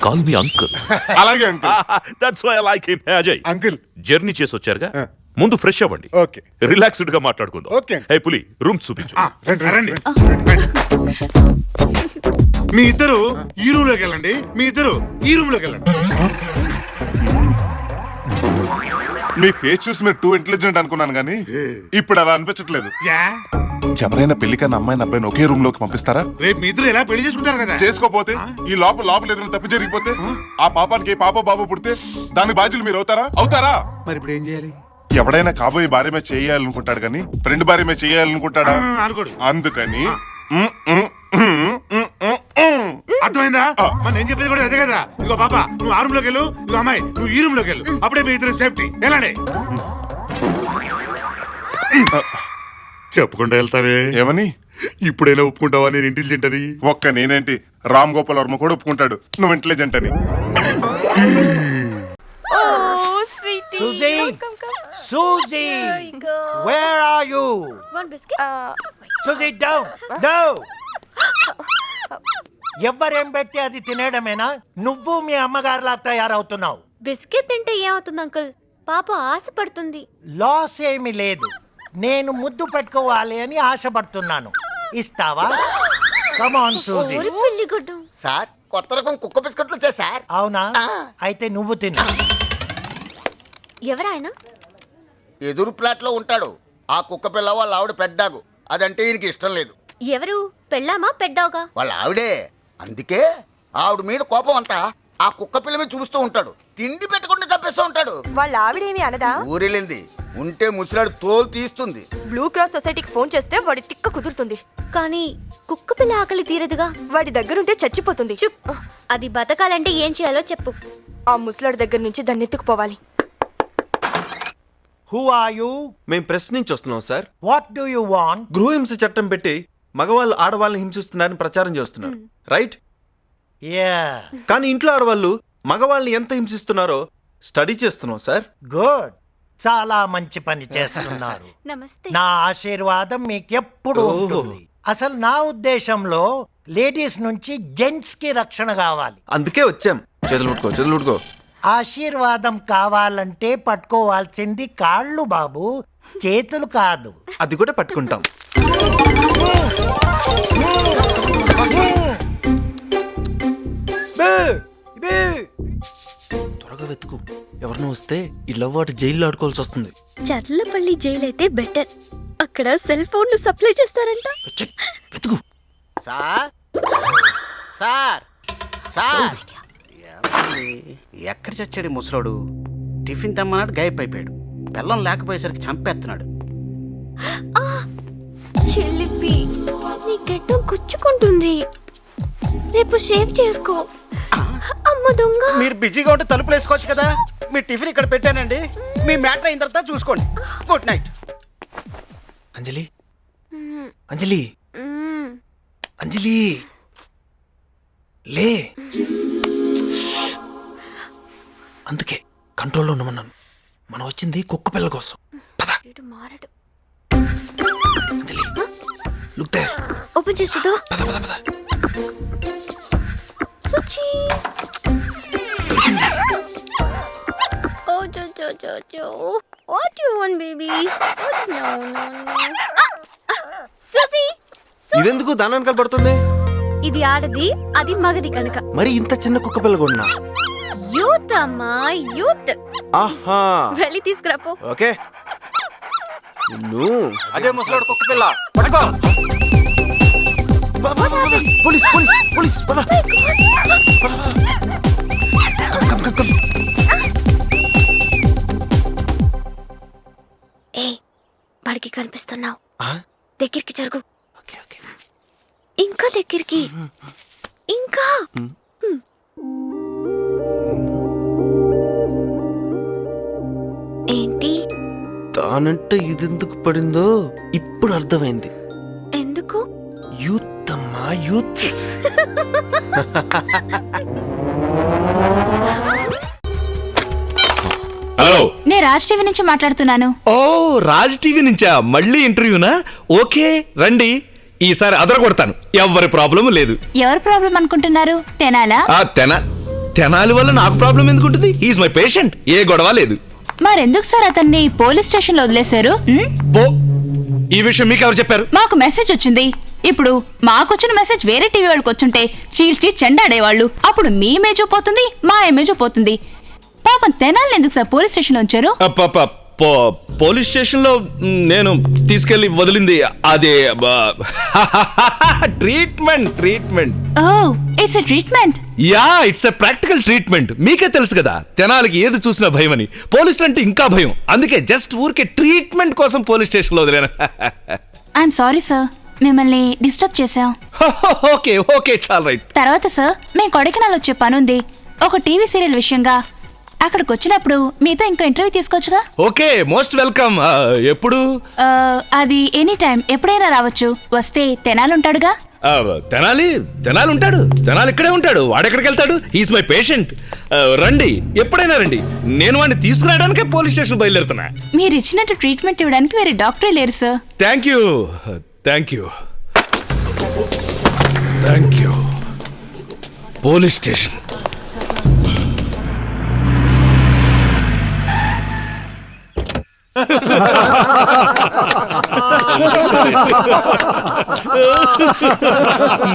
call me uncle. అలాగే uncle. That's why I like him. Ajay uncle. Journey చేసి వచ్చారుగా, ముందు ఫ్రెష్ అవ్వండి, ఓకే. రిలాక్స్డ్ గా మాట్లాడుకుందాం. ఓకే. హే పులి, రూమ్ చూపించు. రండి రండి. మీ ఇద్దరు ఈ రూమ్ లోకి వెళ్ళండి, మీ ఇద్దరు ఈ రూమ్ లోకి వెళ్ళండి. మీ ఫేస్ చూసి మీరు టూ ఇంటెలిజెంట్ అనుకున్నాను కానీ ఇప్పుడు అలా అనిపించట్లేదు. యా, ఎవరైనా పెళ్లికన్నా అమ్మాయిని అబ్బాయిని ఒకే రూమ్ లోకి పంపిస్తారా? రేపు మీ ఇద్దరు ఎలా పెళ్లి చేసుకుంటారు కదా. చేసుకోపోతే ఈ లోపల ఏదైనా తప్పు జరిగిపోతే ఆ పాపానికి ఏ పాప బాబు పుడితే దాని బాధ్యులు మీరు అవుతారా? మరి ఇప్పుడు ఏం చేయాలి? ఎవడైనా కాబోయే భార్య మీద చేయాలనుకుంటాడు కానీ ఫ్రెండ్ భార్య మీద చేయాలనుకుంటాడా? అనుకోడు. అందుకని అర్థమైందా? మరి నేను చెప్పేది కూడా అదే కదా. ఇగో పాప, నువ్వు ఆ రూమ్ లోకి వెళ్ళు, ఇగో అమ్మాయి నువ్వు ఈ రూమ్ లోకి వెళ్ళు. అప్పుడే మీ ఇద్దరు సేఫ్టీ. వెళ్ళండి. చెప్పకుండా వెళ్తావే. ఏమని? ఇప్పుడైనా ఒప్పుకుంటావా నేను ఇంటెలిజెంట్ అని? ఒక్క నేనేంటి, రామ్ గోపాల్ వర్మ కూడా ఒప్పుకుంటాడు నువ్వు ఇంటెలిజెంట్ అని. Susie, where are you? One biscuit? Susie, down. No. ఎవరేం పెట్టి అది తినేయడమేనా? నువ్వు మీ అమ్మగారిలా తయారవుతున్నావు. బిస్కెట్ తింటే ఏమవుతుంది అంకుల్? పాప ఆశపడుతుంది. లాస్ ఏమీ లేదు. నేను ముద్దు పెట్టుకోవాలి అని ఆశపడుతున్నాను. ఇస్తావా? Come on Suzie. ఓరి పిల్లిగుడ్డు. సార్, కొత్త రకం కుక్క బిస్కెట్లు వచ్చాయి సార్. అవునా? అయితే నువ్వు తిను. ఎవరాయన? ఎదురు ప్లాట్ లో ఉంటాడు. ఆ కుక్క పిల్ల వాళ్ళ ఆవిడ పెడ్డాగు. అదంటే ఈయనకి ఇష్టం లేదు. ఎవరు? పెళ్ళామా పెడ్డాగా? వాళ్ళ ఆవిడే. అందుకే ఆవిడ మీద కోపం అంతా ఆ కుక్క పిల్ల మీద చూస్తూ ఉంటాడు. తిండి పెట్టకుండా చంపేస్తూ ఉంటాడు. వాళ్ళ ఆవిడేమి అనదా? ఊరెళ్ళింది. ఉంటే ముసలాడు తోలు తీస్తుంది. బ్లూ క్రాస్ సొసైటీకి ఫోన్ చేస్తే వాడి తిక్క కుదురుతుంది. కానీ కుక్క పిల్ల ఆకలి తీరదుగా. వాడి దగ్గరుంటే చచ్చిపోతుంది. చుప్. అది బతకాలంటే ఏం చేయాలో చెప్పు. ఆ ముసలాడి దగ్గర నుంచి దాన్ని ఎత్తుకుపోవాలి. Who are you? మేం ప్రెస్ నుంచి వస్తున్నాం sir. What do you want? గృహహింస చట్టం పెట్టి మగవాళ్ళు ఆడవాళ్ళని హింసిస్తున్నారని ప్రచారం చేస్తున్నారు, రైట్? యా. కానీ ఇంట్లో ఆడవాళ్ళు మగవాళ్ళని ఎంత హింసిస్తున్నారో స్టడీ చేస్తున్నాం సార్. గుడ్. చాలా మంచి పని చేస్తున్నారు. నమస్తే. నా ఆశీర్వాదం మీకు ఎప్పుడు ఉంటుంది. అసలు నా ఉద్దేశంలో లేడీస్ నుంచి జెంట్స్ కి రక్షణ కావాలి. అందుకే వచ్చాం. చేతులు పట్టుకో. ఆశీర్వాదం కావాలంటే పట్టుకోవాల్సింది కాళ్ళు బాబు, చేతులు కాదు. అది కూడా పట్టుకుంటాం. త్వరగా వెతుకు. ఎవరినో వస్తే ఈ లవ్ వాటి జైల్లో ఆడుకోవాల్సి వస్తుంది. చర్లపల్లి జైలు అయితే బెటర్. అక్కడ సెల్ ఫోన్లు సప్లై చేస్తారంట. వెతుకు. సార్ సార్ సార్, ఎక్కడ చచ్చాడు ముసలోడు? టిఫిన్ తెమ్మన్నాడు, గాయప్ అయిపోయాడు. బెల్లం లేకపోయేసరికి చంపేస్తున్నాడు. చెల్లిపి, నీ గడ్డం గుచ్చుకుంటుంది. రేపు షేవ్ చేసుకో. అమ్మ దొంగ. మీరు బిజీగా ఉంటే తలుపులు వేసుకోవచ్చు కదా. మీ టిఫిన్ ఇక్కడ పెట్టానండి. మీ మ్యాటర్ అయిన తర్వాత చూసుకోండి. Good night. అంజలి, అంజలి, అంజలి, లే. అందుకే కంట్రోల్లో ఉండమన్నాను. మనం వచ్చింది కుక్క పిల్లల కోసం. పద. మారడు. అంజలి, లుక్ దేర్. ఓపెన్ చేసి చూద్దాం. పద. Suchi. Oh, jo. What do you want, baby? No. Susie. ఇదెందుకు దాని వెనకాల పడుతుంది? ఇది ఆడది, అది మగది కనుక. మరి ఇంత చిన్న కుక్క పిల్ల కొన్నా? You యూత్ అమ్మా, యూత్. ఆహా వెళ్ళి తీసుకురాపో. ఓకే అదే ముసలాడు కుక్క పిల్ల పట్టుకో. పోలీస్ పోలీస్ పోలీస్ పద. ఏ వాడికి కనిపిస్తున్నావు, దగ్గరికి జరుగు. ఇంకా దగ్గరికి, ఇంకా. ఏంటి తానంటే ఇదెందుకు పడిందో ఇప్పుడు అర్థమైంది. ఎందుకు? యూత్ అమ్మా యూత్. హలో, నేను రాజ్ టీవీ నుంచి మాట్లాడుతున్నాను. ఓ రాజ్ టీవీ నుంచా? మళ్ళీ ఇంటర్వ్యూనా? ఓకే రండి, ఈసారి అదర కొడతాను, ఎవరి ప్రాబ్లం లేదు. ఎవరి ప్రాబ్లం అనుకుంటున్నారు? తెనాలా? తెనాలి వల్ల నాకు ప్రాబ్లం ఎందుకుంటుంది? ఈజ్ మై పేషెంట్, ఏ గొడవ లేదు. మరెందుకు సార్ అతన్ని పోలీస్ స్టేషన్ లో వదిలేశారు? ఈ విషయం మీకు ఎవరు చెప్పారు? మాకు మెసేజ్ వచ్చింది. ఇప్పుడు మాకొచ్చిన మెసేజ్ వేరే టీవీ వాళ్ళకి వచ్చుంటే చీల్చి చెండాడేవాళ్ళు. అప్పుడు మీ ఇమేజ్ పోతుంది, మా ఇమేజ్ పోతుంది. పాపం తెనాలి ఎందుకు సార్ పోలీస్ స్టేషన్ లో ఉంచారు? పోలీస్ స్టేషన్ లో నేను తీసుకెళ్లి వదిలింది అదే treatment. Oh it's a treatment. Yeah, it's a practical treatment. మీకే తెలుసు కదా తెనాలికి ఏది చూసినా భయం అని. పోలీసులు అంటే ఇంకా భయం. అందుకే జస్ట్ ఊరికే ట్రీట్మెంట్ కోసం పోలీస్ స్టేషన్ లో వదిలేను. ఐఎమ్ సారీ సార్, మిమ్మల్ని డిస్టర్బ్ చేశాం. Okay okay, it's all right. తర్వాత సార్, మేము కొడైకెనాల్ వచ్చే పనుంది, ఒక టీవీ సీరియల్ విషయంగా. అక్కడికి వచ్చినప్పుడు మీతో ఇంకో ఇంటర్వ్యూ తీసుకోవచ్చుగా? Okay, most welcome. ఎప్పుడు? అది ఎనీ టైం, ఎప్పుడైనా రావచ్చు. వస్తే తెనాలి ఉంటాడుగా? తెనాలి ఉంటాడు. తెనాలి ఇక్కడే ఉంటాడు. వాడెక్కడికి వెళ్తాడు? He's my patient. రండి, ఎప్పుడైనా రండి. నేను వాడిని తీసుకురావడానికే పోలీస్ స్టేషన్ బయలుదేరుతున్నా. మీరు ఇచ్చినట్టు ట్రీట్మెంట్ ఇవ్వడానికి వేరే డాక్టరే లేరు sir. Thank you thank you thank you. Police station.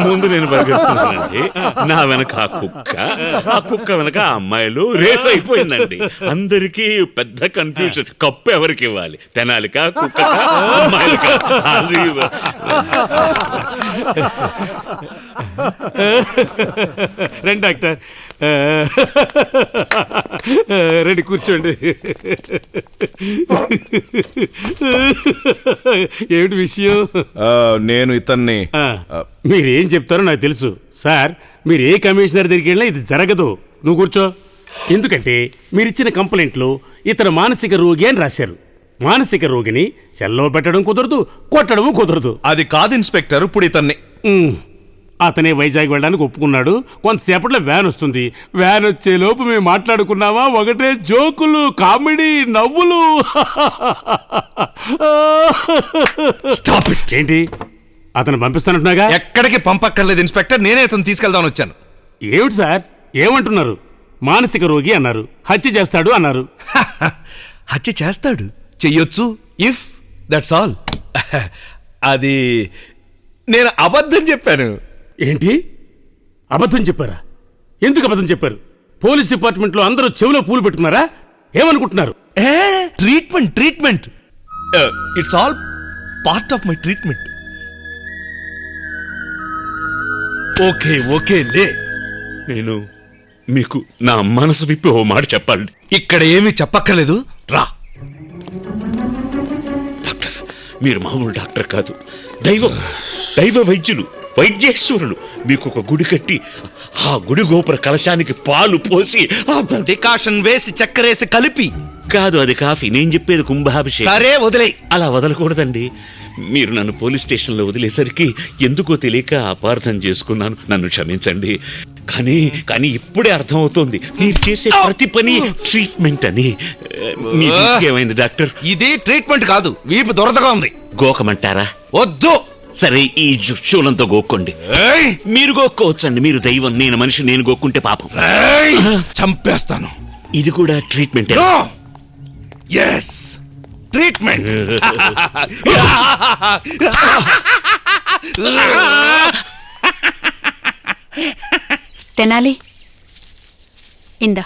ముందు నేను పరిగెడుతున్నానండి, నా వెనక ఆ కుక్క వెనక ఆ అమ్మాయిలు రేస్ అయిపోయిందండి. అందరికీ పెద్ద కన్ఫ్యూజన్, కప్పు ఎవరికి ఇవ్వాలి, తెనాలికా కుక్క అమ్మాయిలకా? అది రండి డాక్టర్, రండి కూర్చోండి. ఏమిటి విషయం? నేను ఇతన్ని మీరేం చెప్తారో నాకు తెలుసు సార్. మీరు ఏ కమిషనర్ దగ్గరికి వెళ్ళినా ఇది జరగదు. నువ్వు కూర్చో. ఎందుకంటే మీరిచ్చిన కంప్లైంట్లో ఇతను మానసిక రోగి అని రాశారు. మానసిక రోగిని సెల్లో పెట్టడం కుదరదు, కొట్టడం కుదరదు. అది కాదు ఇన్స్పెక్టర్. ఇప్పుడు ఇతన్ని అతనే వైజాగ్ వెళ్ళడానికి ఒప్పుకున్నాడు. కొంతసేపట్లో వ్యాన్ వస్తుంది. వ్యాన్ వచ్చేలోపు మేము మాట్లాడుకున్నావా, ఒకటే జోకులు, కామెడీ, నవ్వులు. ఏంటి అతను పంపిస్తానంటున్నాగా? ఎక్కడికి పంపక్కర్లేదు ఇన్స్పెక్టర్, నేనే ఇతను తీసుకెళ్దామని వచ్చాను. ఏమిటి సార్ ఏమంటున్నారు? మానసిక రోగి అన్నారు, హత్య చేస్తాడు అన్నారు. హత్య చేస్తాడు, చెయ్యొచ్చు, ఇఫ్ దట్స్ ఆల్. అది నేను అబద్ధం చెప్పాను. ఏంటి అబద్ధం చెప్పారా? ఎందుకు అబద్ధం చెప్పారు? పోలీస్ డిపార్ట్మెంట్లో అందరూ చెవిలో పూలు పెట్టుకున్నారా? ఏమనుకుంటున్నారు? Treatment it's all part of my treatment. Okay లే. నేను మీకు నా మనసు విప్పి ఓ మాట చెప్పాలి. ఇక్కడ ఏమీ చెప్పక్కర్లేదు, రా. డాక్టర్, మీరు మామూలు డాక్టర్ కాదు, దైవ వైద్యులు, వైద్యేశ్వరులు. మీకు ఒక గుడి కట్టి ఆ గుడి గోపుర కలశానికి పాలు పోసి డికాషన్ వేసి చక్కెరేసి కలిపి. కాదు, అది కాఫీ. నేను చెప్పేది కుంభాభిషేకం. సరే వదిలే. అలా వదలకూడదండి. మీరు నన్ను పోలీస్ స్టేషన్లో వదిలేసరికి ఎందుకో తెలియక అపార్థం చేసుకున్నాను, నన్ను క్షమించండి. కానీ ఇప్పుడే అర్థమవుతోంది మీరు చేసే ప్రతి పని ట్రీట్మెంట్ అని. ఏమైంది డాక్టర్? ఇది ట్రీట్మెంట్ కాదు, వీపు దొరదగా ఉంది. గోకమంటారా? వద్దు. సరే, ఈ శూలంతో గోక్కోండి. మీరు గోక్కోవచ్చండి, మీరు దైవం, నేను మనిషి. నేను గోక్కుంటే పాపం. చంపేస్తాను. ఇది కూడా ట్రీట్మెంట్. Yes, treatment. తెనాలి, ఇందా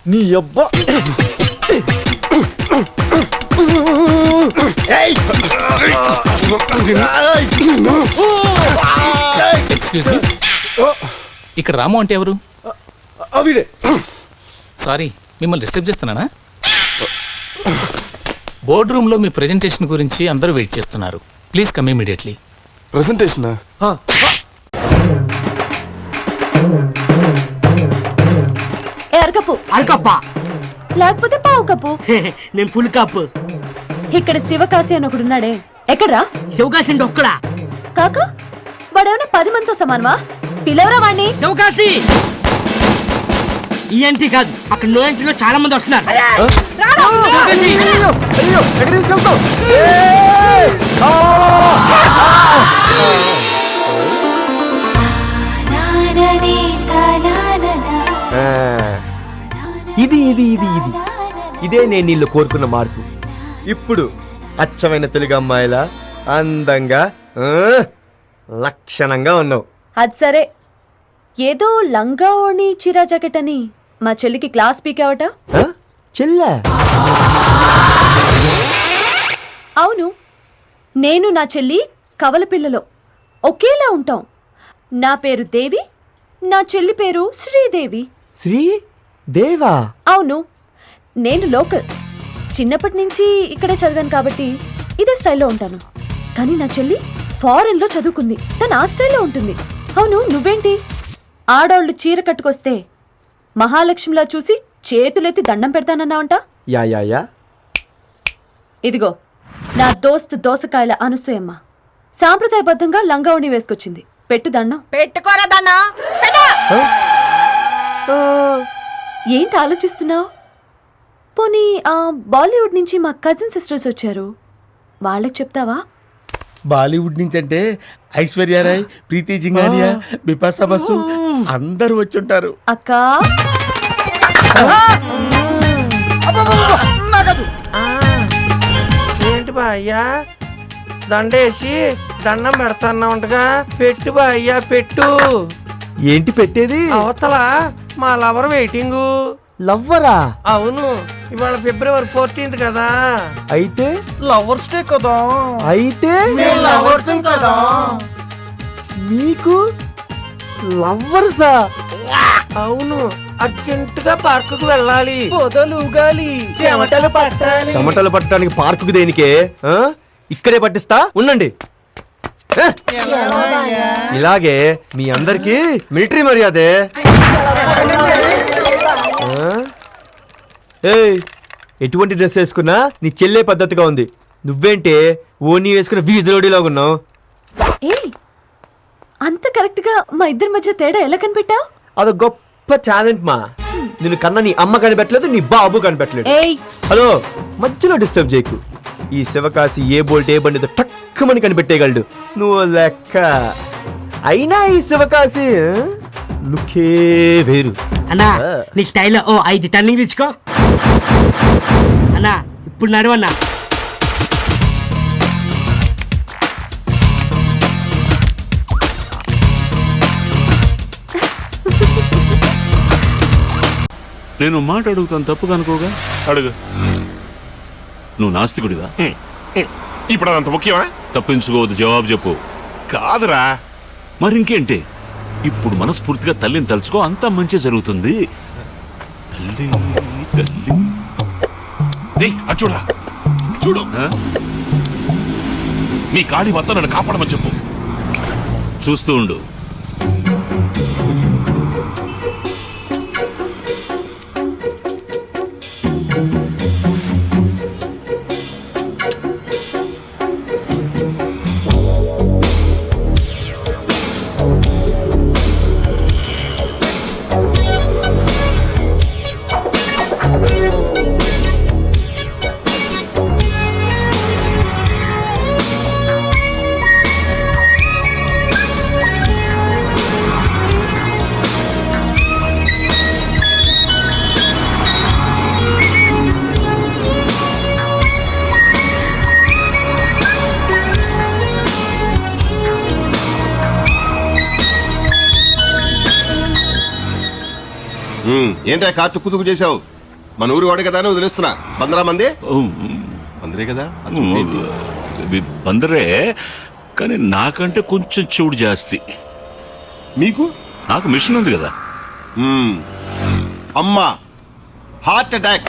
నీ అబ్బా ఎక్స్క్యూజ్ మీ, ఇక్కడ రాము అంటే ఎవరు? అవిడే. సారీ, మిమ్మల్ని డిస్టర్బ్ చేస్తున్నానా? బోర్డ్ రూమ్ లో మీ ప్రెజెంటేషన్ గురించి అందరూ వెయిట్ చేస్తున్నారు. Please come immediately. ప్రెసెంటేషనా? అరకప్పు అరకప్ప లేకపోతే పావు కప్పు. నేను ఫుల్ కప్పు. ఇక్కడ శివకాశి అని ఒకడున్నాడే, ఎక్కడ్రా? శివకాశి అంటే ఒక్కడా కాక వాడేమన్నా 10 మందితో సమానమా? పిలవరా వాణ్ణి. శివకాశి ఈ ఎంట్రీ కాదు, అక్కడ నో ఎంట్రీలో చాలా మంది వస్తున్నారు. ఇది ఇది ఇది ఇది ఇదే నేను నీళ్ళు కోరుకున్న మార్పు. ఇప్పుడు అచ్చమైన తెలుగు అమ్మాయిలా అందంగా లక్షణంగా ఉన్నావు. అది సరే, ఏదో లంగా ఓణి చీరా జాకెట్ అని మా చెల్లికి క్లాస్ పీకావట. చెల్లా? అవును, నేను నా చెల్లి కవల పిల్లలో ఒకేలా ఉంటాం. నా పేరు దేవి, నా చెల్లి పేరు శ్రీదేవి. శ్రీ దేవా? అవును, నేను లోకల్. చిన్నప్పటి నుంచి ఇక్కడే చదివాను కాబట్టి ఇదే స్టైల్లో ఉంటాను. కానీ నా చెల్లి ఫారెన్ లో చదువుకుంది, తను ఆ స్టైల్లో ఉంటుంది. అవును, నువ్వేంటి ఆడోళ్ళు చీర కట్టుకొస్తే మహాలక్ష్మిలా చూసి చేతులెత్తి దండం పెడతానన్నావంట? Yeah yeah yeah. ఇదిగో నా దోస్తు దోసకాయల అనసూయమ్మ సాంప్రదాయబద్ధంగా లంగావణి వేసుకొచ్చింది. పెట్టు దండం. పెట్టుకోరా దండం. ఏంటి ఆలోచిస్తున్నావు? పోనీ బాలీవుడ్ నుంచి మా కజిన్ సిస్టర్స్ వచ్చారు, వాళ్ళకి చెప్తావా? బాలీవుడ్ నుంచి అంటే ఐశ్వర్యరాయ్, ప్రీతి జింగానియా, బిపాసా బసు అందరూ వచ్చుంటారు. అక్క ఏంటి బాయ్యా దండేసి దండం పెడతాన్నావుంటగా? పెట్టు బాయ్యా పెట్టు. ఏంటి పెట్టేది? అవతల మా లవర్ వెయిటింగు. లవ్వరా? అవును, ఇవాళ ఫిబ్రవరి 14th కదా. అయితే లవర్స్ డే కదా. అయితే లవర్స్ కదా. మీకు లవ్వర్సా? అవును, అర్జెంటుగా పార్కుకు వెళ్ళాలి. పొదలుగాలి, చెమటలు పట్టాలి. చెమటలు పట్టడానికి పార్కుకు దేనికే? ఇక్కడే పట్టిస్తా ఉండండి. ఇలాగే మీ అందరికి మిలిటరీ మర్యాదే. ఏయ్, ఎటువంటి డ్రెస్ వేసుకున్నా నీ చెల్లె పద్ధతిగా ఉంది. నువ్వేంటే ఓనీ వేసుకున్న వీధిలోడిలాగా ఉన్నావు. అంత కరెక్ట్ గా మా ఇద్దరి మధ్య తేడా ఎలా కనిపెట్టావు? అదో గొప్ప టాలెంట్ మా. నిన్ను కన్నా నీ అమ్మ కనిపెట్టలేదు, నీ బాబు కనిపెట్టలేదు. హలో, మధ్యలో డిస్టర్బ్ చేయకు. ఈ శివకాశి ఏ బోల్ట్ ఏ బండితో టక్కుమని కనిపెట్టేయగలడు. నువ్వు లెక్క. అయినా ఈ శివకాశి లుకే వేరు. అన్నా నీ స్టైల్లో ఓ 5 టర్నింగ్ ఇచ్చుకో అన్నా. ఇప్పుడు నడవన్నా. నేను మాట అడుగుతాను, తప్పుగా అనుకోగా? అడుగు. నువ్వు నాస్తికుడిగా? ఇప్పుడు అదంత ముఖ్యమా? తప్పించుకోవద్దు, జవాబు చెప్పు. కాదురా. మరింకేంటి? ఇప్పుడు మనస్ఫూర్తిగా తల్లిని తలుచుకో, అంతా మంచి జరుగుతుంది. తల్లి తల్లి చూడరా, చూడు. నీ కాళీ మొత్తం నన్ను కాపాడమని చెప్పు. చూస్తూ ఉండు. ఏంటా తుక్కు తుక్కు చేసావు? మన ఊరు వాడే కదా అని వదిలేస్తున్నా. 15 మంది అందరే కదా. బందరే, కానీ నాకంటే కొంచెం చూడు జాస్తి. మీకు? నాకు మిషన్ ఉంది కదా. అమ్మా హార్ట్ అటాక్.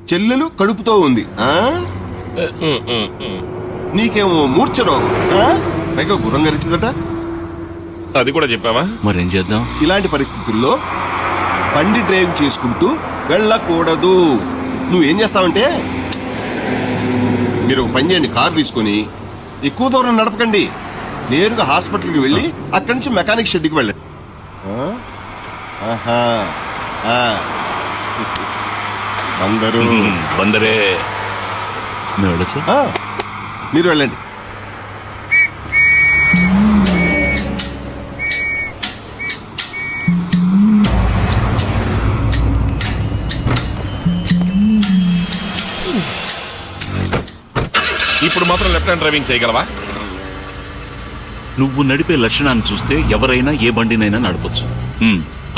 చెల్లెలు కడుపుతో ఉంది. నీకేమో మూర్ఛ రోగం, పైగా గుర్రం గరిచిందట. అది కూడా చెప్పావా? మరేం చేద్దాం? ఇలాంటి పరిస్థితుల్లో బండి డ్రైవ్ చేసుకుంటూ వెళ్ళకూడదు. నువ్వేం చేస్తావంటే, మీరు ఒక పని చేయండి, కారు తీసుకొని ఎక్కువ దూరం నడపకండి, నేరుగా హాస్పిటల్కి వెళ్ళి అక్కడి నుంచి మెకానిక్ షెడ్కి వెళ్ళండి. అందరూ బందరే మీరు వెళ్ళండి. ఇప్పుడు మాత్రం లెఫ్ట్ హ్యాండ్ డ్రైవింగ్ చేయగలవా? నువ్వు నడిపే లక్షణాన్ని చూస్తే ఎవరైనా ఏ బండినైనా నడపొచ్చు.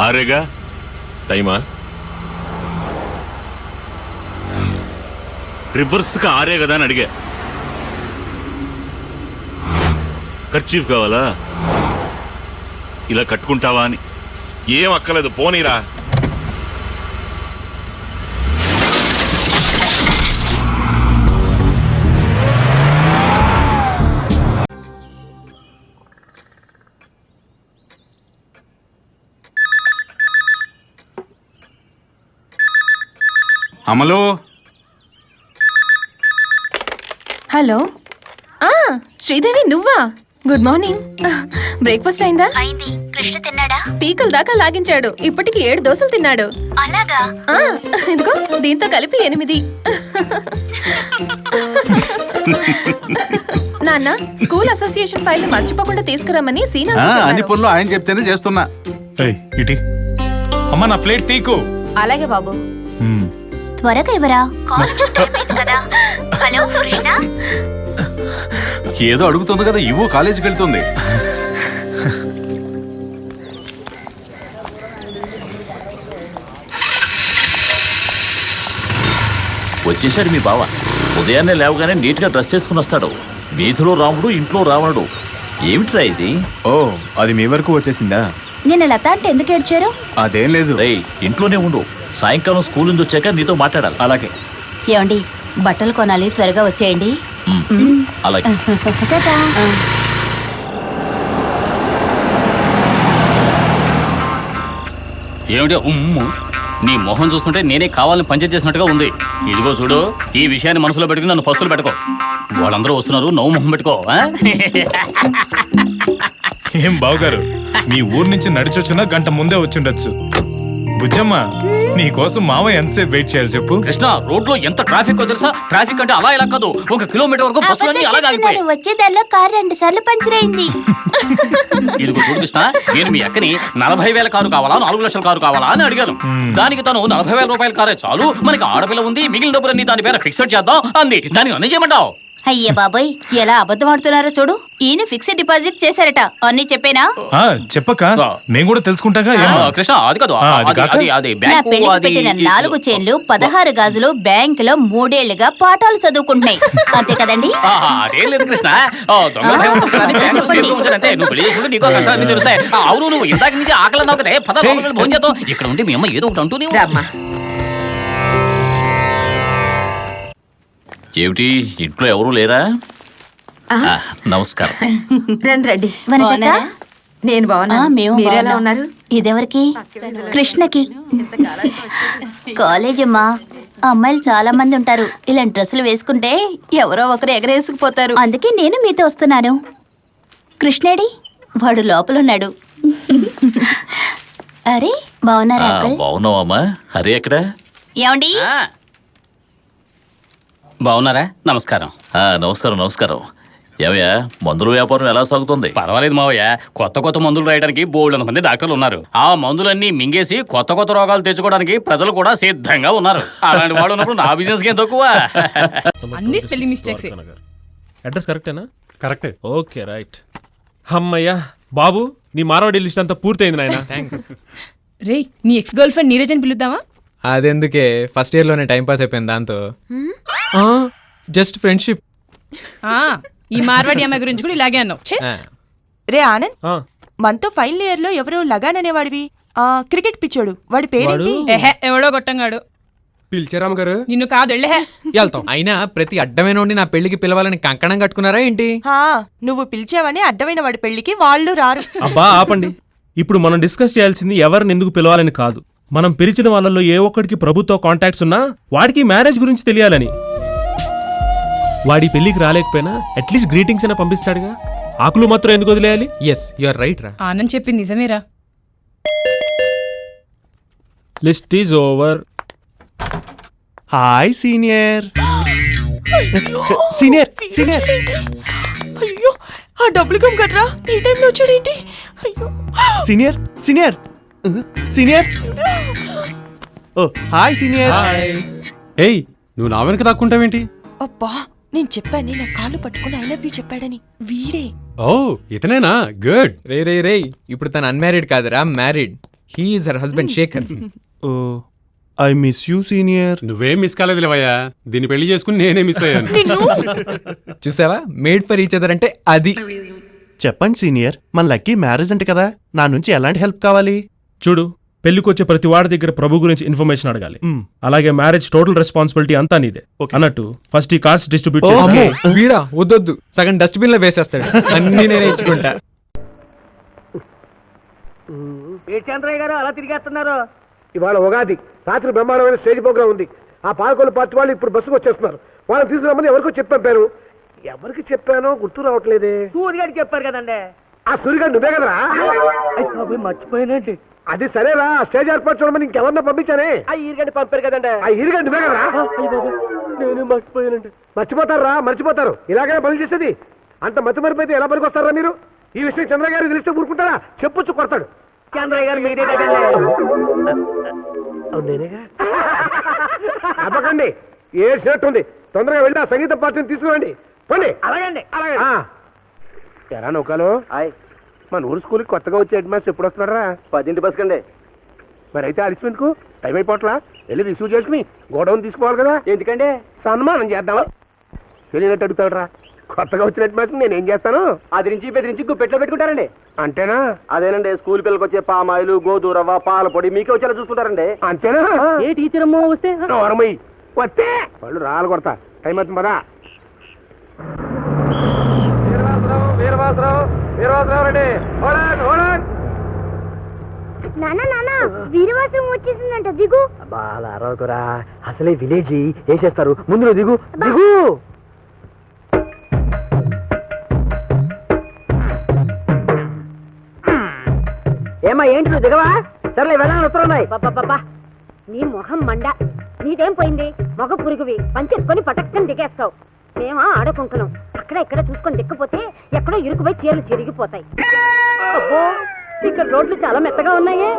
ఆరేగా టైమా? రివర్స్గా ఆరే కదా అని అడిగా. ఖర్చీఫ్ కావాలా? ఇలా కట్టుకుంటావా అని. ఏం అక్కలేదు, పోనీరా. అమలు. హలో. శ్రీదేవి నువ్వా? Good morning. బ్రేక్ఫాస్ట్ అయిందా? అయింది. కృష్ణ తిన్నాడా? పీకల దాకా లాగించాడు. ఇప్పటికి 7 దోశలు తిన్నాడు. అలాగా? ఇదిగో దీంతో కలిపి 8. నాన్న, స్కూల్ అసోసియేషన్ ఫైల్ మర్చిపోకుండా తీసుకురమ్మని సీనా అన్ని పనులు ఆయన చెప్తేనే చేస్తున్నా. ఇటీ అమ్మా, నా ప్లేట్ తీకు. అలాగే బాబు. త్వరగా ఇవ్వరా, కాలేజ్ టైం అయింది కదా. హలో కృష్ణ. ఏదో అడుగుతుంది కదా, ఇవ్వు. కాలేజీకి వెళ్తుంది. వచ్చేసాడు మీ బావ. ఉదయాన్నే లేవగానే నీట్గా డ్రెస్ చేసుకుని వస్తాడు. వీధిలో రాముడు, ఇంట్లో రావణుడు. ఏమిట్రా ఇది? ఓ, అది మీ వరకు వచ్చేసిందా? నిన్న లత అంటే ఎందుకు ఏడ్చారు? అదేం లేదు. ఇంట్లోనే ఉండు. సాయంకాలం స్కూల్ నుంచి వచ్చాక నీతో మాట్లాడాలి. అలాగే. ఏమండి, బట్టలు కొనాలి, త్వరగా వచ్చేయండి. అలాగే. ఏమిటి నీ మొహం చూస్తుంటే నేనే కావాలని పంచాయతీ చేసినట్టుగా ఉంది. ఇదిగో చూడు, ఈ విషయాన్ని మనసులో పెట్టుకుని నన్ను ఫస్టులు పెట్టుకో. వాళ్ళందరూ వస్తున్నారు, నవ్వు మొహం పెట్టుకో. ఏం బావగారు, మీ ఊరు నుంచి నడిచొచ్చిన గంట ముందే వచ్చిండొచ్చు. బుజ్జమ్మ, నీ కోసం మావయ్య ఎంతసేపు వెయిట్ చేయాలి చెప్పు? కృష్ణ, రోడ్ లో ఎంత ట్రాఫిక్ తెలుసా? ట్రాఫిక్ అంటే అలా ఇలా కాదు, 1 కిలోమీటర్ వరకు బస్సులన్నీ అలాగే ఆగిపోయాయి. వచ్చే దారిలో కారు 2 సార్లు పంచర్ అయింది. ఇదిగో చూడు కృష్ణ, నేను మీ అక్కని 40,000 కారు కావాలా, 4 లక్షల కారు కావాలా అని అడిగాను. దానికి తను 40,000 రూపాయల కారే చాలు, మనకి ఆడపిల్ల ఉంది, మిగిలిన డబ్బులన్నీ దాని పేర ఫిక్స్డ్ చేద్దాం అంది. దానికి అన్నీ చేయమంటావు? అయ్యే బాబాయ్, ఎలా అబద్ధం ఆడుతున్నారో చూడు. ఈయన ఫిక్స్డ్ డిపాజిట్ చేశారట. అన్ని చెప్పేనా? చెప్పక మేము కూడా తెలుసుకుంటాగా. కృష్ణ, అది కాదు, నా పెళ్లికి పెట్టిన 4 చైన్లు, 16 గాజులు బ్యాంకులో 3 ఏళ్లుగా పాఠాలు చదువుకుంటున్నాయి. అంతే కదండి? అదేం లేదు కృష్ణ. అవును, నువ్వు ఇందాక నుంచి ఆకలి అన్నావు కదా, భోజనం చేద్దాం. ఇక్కడ ఉంటే మీ అమ్మ ఏదో ఒకటి అంటూనే ఏమిటి, ఇంట్లో ఎవరూ లేరా? నమస్కారం. రండి. నేను బాగున్నా. మీరెలా ఉన్నారు? ఇదెవరికి? కృష్ణకి. కాలేజ్ అమ్మా, అమ్మాయిలు చాలా మంది ఉంటారు. ఇలాంటి డ్రెస్సులు వేసుకుంటే ఎవరో ఒకరు ఎగరేసుకుపోతారు. అందుకే నేను మీతో వస్తున్నాను. కృష్ణేడి? వాడు లోపల ఉన్నాడు. అరే, బాగున్నారా? బాగున్నావమ్మా. హరి ఎక్కడ? ఏమండి? బాగున్నారా? నమస్కారం. నమస్కారం. నమస్కారం. ఏమయ్యా, మందుల వ్యాపారం ఎలా సాగుతుంది? పర్వాలేదు మావయ్య. కొత్త మందులు రాయడానికి బోల్డంత మంది డాక్టర్లు ఉన్నారు. ఆ మందులన్నీ మింగేసి కొత్త రోగాలు తెచ్చుకోవడానికి ప్రజలు కూడా సిద్ధంగా ఉన్నారు. అలాంటి వాళ్ళు ఉన్నప్పుడు నా బిజినెస్ ఏం తక్కువ? అన్ని స్పెల్లింగ్ మిస్టేక్స్. అడ్రస్ కరెక్టేనా? కరెక్టే. Okay, right. అమ్మయ్యా బాబు, నీ మార్వాడి లిస్ట్ అంతా పూర్తయింది నాయన. రే నీ ఎక్స్ గర్ల్ ఫ్రెండ్ నీరజ్ అని పిలుద్దామా? అదెందుకే, ఫస్ట్ ఇయర్ లోనే టైం పాస్ అయిపోయింది దాంతో. Just friendship. ఈ మార్వాడి అమ్మాయి గురించి కూడా ఇలాగే అన్నావు. రే ఆనంద్, మనతో ఫైనల్ ఇయర్ లో ఎవరో లగాన్ అనేవాడివి, క్రికెట్ పిచ్చోడు, వాడి పేరేంటి? ఎవడో గొట్టంగాడు. పిలిచారామ్ గారు? నిన్ను కాదు, వెళ్ళే. వెళ్తాం. అయినా ప్రతి అడ్డమైన ఉండి నా పెళ్లికి పిలవాలని కంకణం కట్టుకున్నారా ఏంటి? నువ్వు పిలిచావని అడ్డమైన వాడి పెళ్లికి వాళ్ళు రారు. అబ్బా ఆపండి. ఇప్పుడు మనం డిస్కస్ చేయాల్సింది ఎవరిని ఎందుకు పిలవాలని కాదు, మనం పిలిచిన వాళ్ళలో ఏ ఒక్కడికి ప్రభుత్వ కాంటాక్ట్స్ ఉన్నా వాడికి మ్యారేజ్ గురించి తెలియాలని. వాడి పెళ్లికి రాలేకపోయినా అట్లీస్ట్ గ్రీటింగ్స్ అయినా పంపిస్తాడుగా. ఆకులు మాత్రం ఎందుకు వదిలేయాలి? ఎస్ యు ఆర్ రైట్ రా. ఆనంద్ చెప్పింది నిజమేరా. List is over. Hi senior. Senior senior. అయ్యో, ఆ డబ్బులు కట్టరా, ఈ టైంలో వచ్చాడేంటి? అయ్యో సీనియర్ సీనియర్ సీనియర్. ఓ హాయ్ సీనియర్. ఏయ్, నువ్వు నా వెనక దాక్కుంటావేంటి? అబ్బా, నేను చెప్పాను నా కాళ్ళు పట్టుకుని ఐ లవ్ యూ చెప్పాడని. వీడే. ఓ ఇతనేనా? గుడ్. రే రే రే, ఇప్పుడు తను అన్మ్యారీడ్ కాదురా, married. He is her husband Shekhar. Oh I miss you senior. నువ్వేం మిస్ కాలేదు లేవయ్యా, దీన్ని పెళ్లి చేసుకుని నేనే మిస్ అయ్యాను. చూసావా, మేడ్ ఫర్ ఈచ్ అదర్ అంటే అది. చెప్పండి సీనియర్, మన లక్కీ మ్యారేజ్ అంటే కదా, నా నుంచి ఎలాంటి హెల్ప్ కావాలి? చూడు, పెళ్లికొచ్చే ప్రతి వాడి దగ్గర ప్రభు గురించి ఇన్ఫర్మేషన్ అడగాలి. అలాగే మ్యారేజ్ టోటల్ రెస్పాన్సిబిలిటీ అంతా నీదే. అన్నట్టు ఫస్ట్ ఈ కార్డ్స్ డిస్ట్రిబ్యూట్ చేసి. వీడా వద్దొద్దు, సగం డస్ట్బిన్ లో వేసేస్తాడు. అన్ని నేనే ఇచ్చుకుంటా. చంద్రయ్య గారు అలా తిరిగేస్తున్నారు. ఇవాళ ఉగాది రాత్రి బ్రహ్మాండమైన స్టేజ్ ప్రోగ్రామ్ ఉంది. ఆ పాలకొల్లు పార్టీ వాళ్ళు ఇప్పుడు బస్సుకు వచ్చేస్తున్నారు. వాళ్ళని తీసుకురామని ఎవరికో చెప్పాను. ఎవరికి చెప్పానో గుర్తు రావట్లేదే. సూర్యగారికి చెప్పారు కదండి. ఆ సూర్యగారు నువ్వే కదరా? మర్చిపోయానండి. అది సరేరా, స్టేజ్ ఏర్పాటు చూడమని ఇంకెవరన్నా పంపించానే? ఆ ఈరిగడ్డి పంపారు కదండి. ఆ ఈరిగడ్డి నువ్వే కదరా? నేను మర్చిపోయానండి. మర్చిపోతారా? మర్చిపోతారు. ఇలాగైనా పనులు చేసేది. అంత మతి మరిపోతే ఎలా పనికి వస్తారా మీరు? ఈ విషయం చంద్రయ్య గారికి తెలిస్తే ఊరుకుంటారా? చెప్పుచ్చు కొడతాడు. చంద్రయ్య గారు మీరే అవ్వకండి, ఏడ్చినట్టుంది. తొందరగా వెళ్ళి ఆ సంగీత పార్టీని తీసుకురండి. పండి. అలాగండి. ఎరా నౌకాలు, మన ఊరు స్కూల్కి కొత్తగా వచ్చే హెడ్ మాస్టర్ ఎప్పుడు వస్తున్నారా? 10 బస్ కండి. మరి అయితే అలిసిమెందుకు? టైం అయిపోట్లా? వెళ్ళి రిసీవ్ చేసుకుని గోడౌన్ తీసుకోవాలి కదా. ఎందుకండి? సన్మానం చేద్దామా? తెలియనట్టు అడుగుతాడు. కొత్తగా వచ్చిన హెడ్ మాస్టర్ నేనేం చేస్తాను? అది నుంచి బెదిరించి గుప్పెట్లో పెట్టుకుంటారండి. అంతేనా? అదేనండి, స్కూల్ పిల్లలకి వచ్చే పామాయిలు, గోధురవ్వ, పాల పొడి మీకే వచ్చేలా చూసుకుంటారండి. అంతేనా? ఏ టీచర్ అమ్మో వస్తే వస్తే వాళ్ళు రాలు కొడతా. టైం అవుతుంది పదా. వీరవాసరావు రెడ్డి, వీరవాసం వచ్చేసిందంట, దిగు. బాగా అరవకురా, అసలే విలేజ్ వేసేస్తారు. ముందు నువ్వు దిగు దిగు. ఏమా ఏంటి నువ్వు దిగవా? సర్లే వెళ్ళాలని ఉత్తరున్నాయి. నీ మొహం మండ. నీదేం పోయింది? మొగ పురుగువి పంచెత్తుకొని పటక్కని దిగేస్తావు. మేమా ఆడుకుంటున్నాం, అక్కడ ఇక్కడ చూసుకొని దిక్కపోతే ఎక్కడో ఇరుకుపోయి చీరలు చిరిగిపోతాయి. అబ్బో, ఇక్కడ రోడ్లు చాలా మెత్తగా ఉన్నాయే.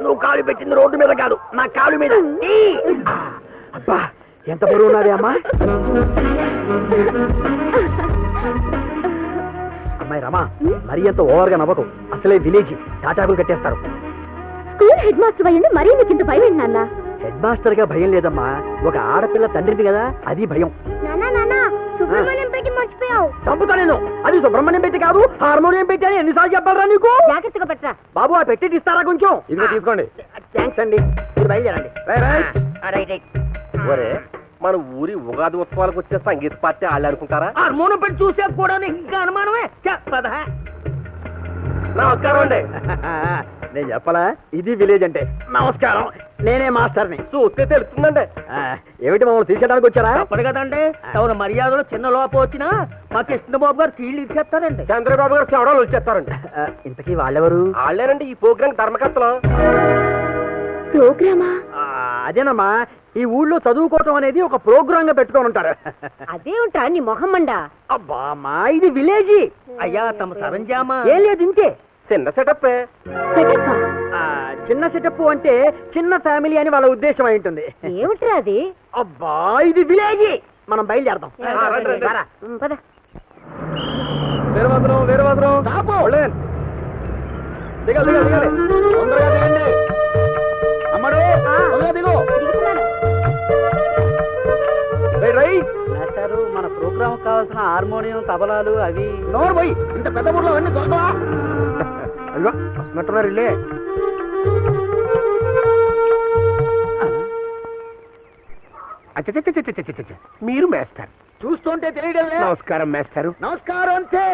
నువ్వు కాలు పెట్టింది రోడ్డు మీద కాదు, నా కాలు మీద. అబ్బా, ఎంత బరువు ఉన్నది అమ్మా. అమ్మాయి రమా, మరీ ఎంత ఓవర్గా నవ్వకు. అసలే విలేజ్ టాటాకులు కట్టేస్తారు. స్కూల్ హెడ్ మాస్టర్ అయ్యండి, మరీ నీకు ఇంత భయం ఏంటి నాన్న? హెడ్ మాస్టర్ గా భయం లేదమ్మా, ఒక ఆడపిల్ల తండ్రిది కదా, అది భయం. సుబ్రహ్మణ్యం పెట్టి మర్చిపోయావు. చంపుతా నేను. అది సుబ్రహ్మణ్యం పెట్టి కాదు, హార్మోనియం పెట్టి అని ఎన్నిసార్లు చెప్పాలరా నీకు? జాగ్రత్తగా పెట్టరా బాబు. ఆ పెట్టి ఇస్తారా కొంచెం? ఇదిగో తీసుకోండి. థ్యాంక్స్ అండి, మీరు బయలుదేరండి. ఒరే, మన ఊరి ఉగాది ఉత్సవాలకు వచ్చే సంగీత పార్టీ వాళ్ళు అనుకుంటారా? హార్మోనియం పెట్టి చూసే కూడా ఇంకా అనుమానమే. చెప్పదా? నమస్కారం అండి. నేను చెప్పలా, ఇది విలేజ్ అంటే. నమస్కారం, నేనే మాస్టర్ని. చూస్తే తెలుస్తుందండి. ఏమిటి మమ్మల్ని తీసేయడానికి వచ్చారా? తప్పదు కదండి. తమ మర్యాదలో చిన్న లోపం వచ్చినా మా కృష్ణబాబు గారు కీళ్ళు ఇచ్చేస్తారండి. చంద్రబాబు గారు చెవడాలు వచ్చేస్తారండి. ఇంతకీ వాళ్ళెవరు? వాళ్ళేనండి ఈ ప్రోగ్రాం ధర్మకర్తలు. ప్రోగ్రామా? అదేనమ్మా, ఈ ఊళ్ళో చదువుకోవటం అనేది ఒక ప్రోగ్రామ్ గా పెట్టుకొని ఉంటారు. అదేమిటా నీ మొహం మండ? అబ్బా అమ్మా, ఇది విలేజీ. అయ్యా తమ సరంజామా ఏం లేదు, ఇంతే. చిన్న సెటప్. చిన్న సెటప్ అంటే చిన్న ఫ్యామిలీ అని వాళ్ళ ఉద్దేశం అయి ఉంటుంది. ఏమిట్రా అది? అబ్బా, ఇది విలేజీ. మనం బయలుదేరదాం. దిగాలి దిగాలి దిగాలి తొందరగా దిగండి అమ్మడు తొందరగా దిగు మాస్టారు మన ప్రోగ్రామ్ కావాల్సిన హార్మోనియం తబలాలు అవి నోరు పోయి ఇంత పెద్ద ఊర్లో అవన్నీ దొరకవా అదిగో వస్తున్నట్టున్నారు ఇల్లే అచ్చచ్చచ్చచ్చచ్చచ్చచ్చ. మీరు మాస్టర్ చూస్తుంటే తెలియడం లేదు. నమస్కారం మాస్టారు. నమస్కారం అంతే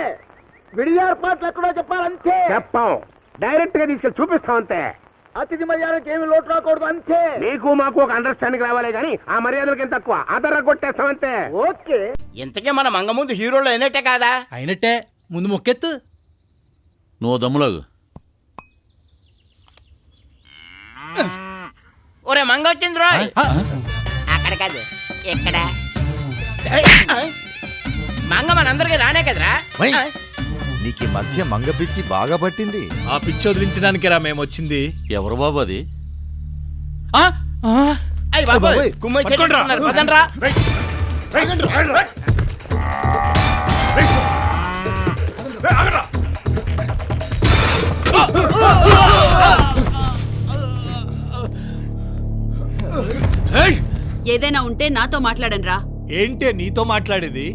విడి ఏర్పాట్లు ఎక్కడో చెప్పాలంతే చెప్పాం డైరెక్ట్ గా తీసుకెళ్ళి చూపిస్తాం అంతే అతిథి మర్యాదకి ఏమి లోటు రాకూడదు అంతే నీకు మాకు ఒక అండర్స్టాండింగ్ రావాలే గానీ ఆ మర్యాదలకి ఎంత తక్కువ ఆధార కొట్టేస్తాం అంతే ఓకే ఇంతకీ మన మంగ ముందు హీరోలు అయినట్టే కాదా? అయినట్టే ముందు మొక్కెత్తు. నువ్వు దమ్ములాగు. ఒరే మంగ వచ్చింది రోయ్. అక్కడ కాదు ఎక్కడ మంగ మనందరికి రానే కదరా. నీకు ఈ మధ్య మంగ పిచ్చి బాగా పట్టింది. ఆ పిచ్చి వదిలించడానికి రా మేము వచ్చింది. ఎవరు బాబు అది? అయ్య బాబోయ్ కుమ్మై చెట్టున్నారు పదండ్రా. ఏదైనా ఉంటే నాతో మాట్లాడండి రా. ఏంటే నీతో మాట్లాడేది?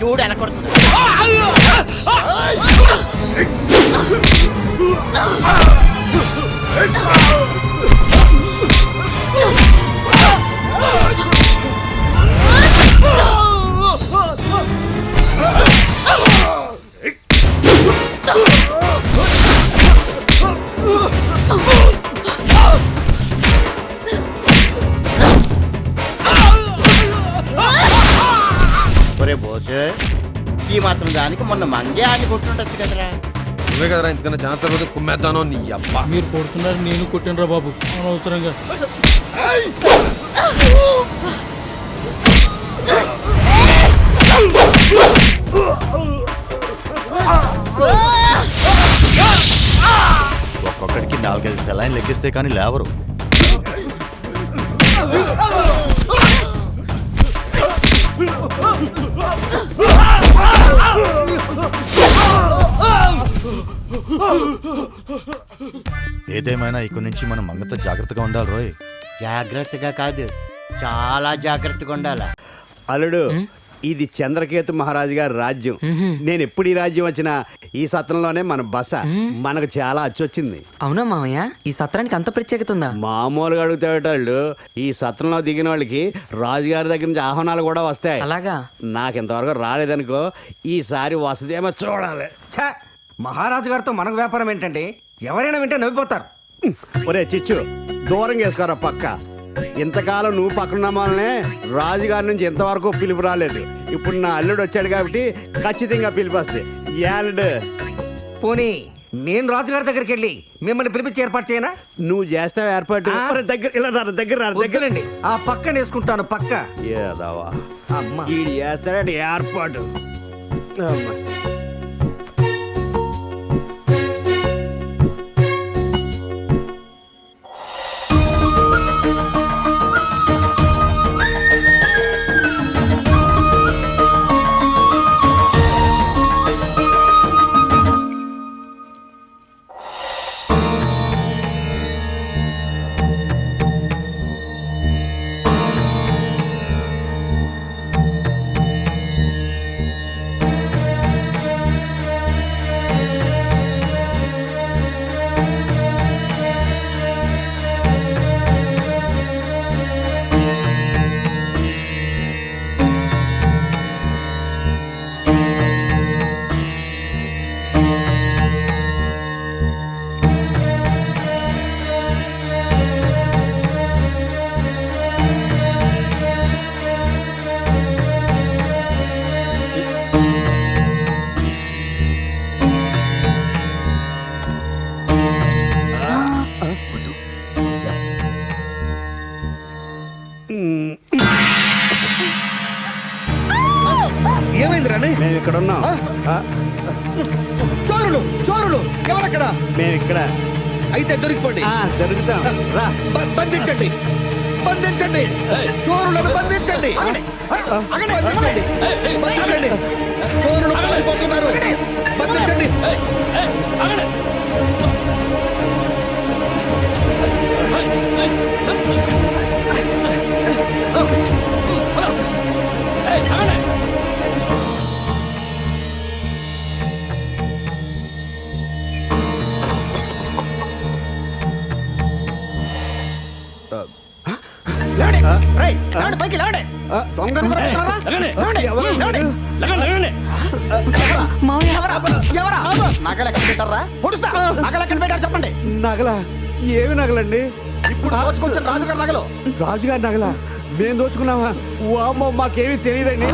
చూడు వెనకొడుతుంది. ఒరే బోసే ఈ మాత్రం దానికి మొన్న మంగే ఆడి కొట్టుండొచ్చు కదరా. నువ్వే కదరా ఇంతకన్నా జాగ్రత్త రోజు కుమ్మేద్దానో నీ అబ్బా. మీరు కొడుతున్నారు, నేను కొట్టినరా బాబు అనవసరంగా. ఒక్కొక్కడికి 4-5 సెలైన్ లెక్కిస్తే కానీ లేవరు. ఏదేమైనా ఇక్కడి నుంచి మనం మంగతో జాగ్రత్తగా ఉండాలి రోయ్. జాగ్రత్తగా కాదు చాలా జాగ్రత్తగా ఉండాలా. అల్లుడు ఇది చంద్రకేతు మహారాజు గారి రాజ్యం. నేను ఎప్పుడు ఈ రాజ్యం వచ్చినా ఈ సత్రంలోనే మన బస. మనకు చాలా అచ్చొచ్చింది. అవునా మామయ్య, ఈ సత్రానికి అంత ప్రత్యేకత ఉందా? మామూలుగా అడుగుతాడు. ఈ సత్రంలో దిగిన వాళ్ళకి రాజుగారి దగ్గర నుంచి ఆహ్వానాలు కూడా వస్తాయి. అలాగా? నాకు ఇంతవరకు రాలేదనుకో, ఈసారి వసదేమో చూడాలి. మహారాజు గారితో మనకు వ్యాపారం ఏంటంటే ఎవరైనా వింటే నవ్విపోతారు. ఒరే చిచ్చు దూరం చేసుకోరా పక్క. ఇంతకాలం నువ్వు పక్కన వాళ్ళనే రాజుగారి నుంచి ఇంతవరకు పిలుపు రాలేదు. ఇప్పుడు నా అల్లుడు వచ్చాడు కాబట్టి ఖచ్చితంగా పిలుపు వస్తుంది. యాలుడు పోనీ నేను రాజుగారి దగ్గరికి వెళ్ళి మిమ్మల్ని పిలిపించి ఏర్పాటు చేయనా? నువ్వు చేస్తావు ఏర్పాటు. దగ్గర ఇలా దగ్గరండి, ఆ పక్క నేసుకుంటాను పక్క. ఏదావా ఈ చేస్తాడు ఏర్పాటు. ఏమైంది రాని? మేము ఇక్కడ ఉన్నాం. చోరులు చోరులు ఎవరక్కడ? మేము ఇక్కడ అయితే దొరికిపోండి. దొరుకుతాం రా. బంధించండి బంధించండి చోరులను బంధించండి. బంధించండి బంధించండి చోరులు పారిపోతున్నారు. బంధించండి. పైకి లేవండి. నగలు ఎక్కడ పెట్టారా? పొడుస్తా. నగలు ఎక్కడ పెట్టారు చెప్పండి. నగల ఏమి నగలండి? ఇప్పుడు దోచుకొచ్చిన రాజుగారి నగలు. రాజుగారి నగల మేము దోచుకున్నామా? వామ్మో, మాకేమీ తెలియదండి.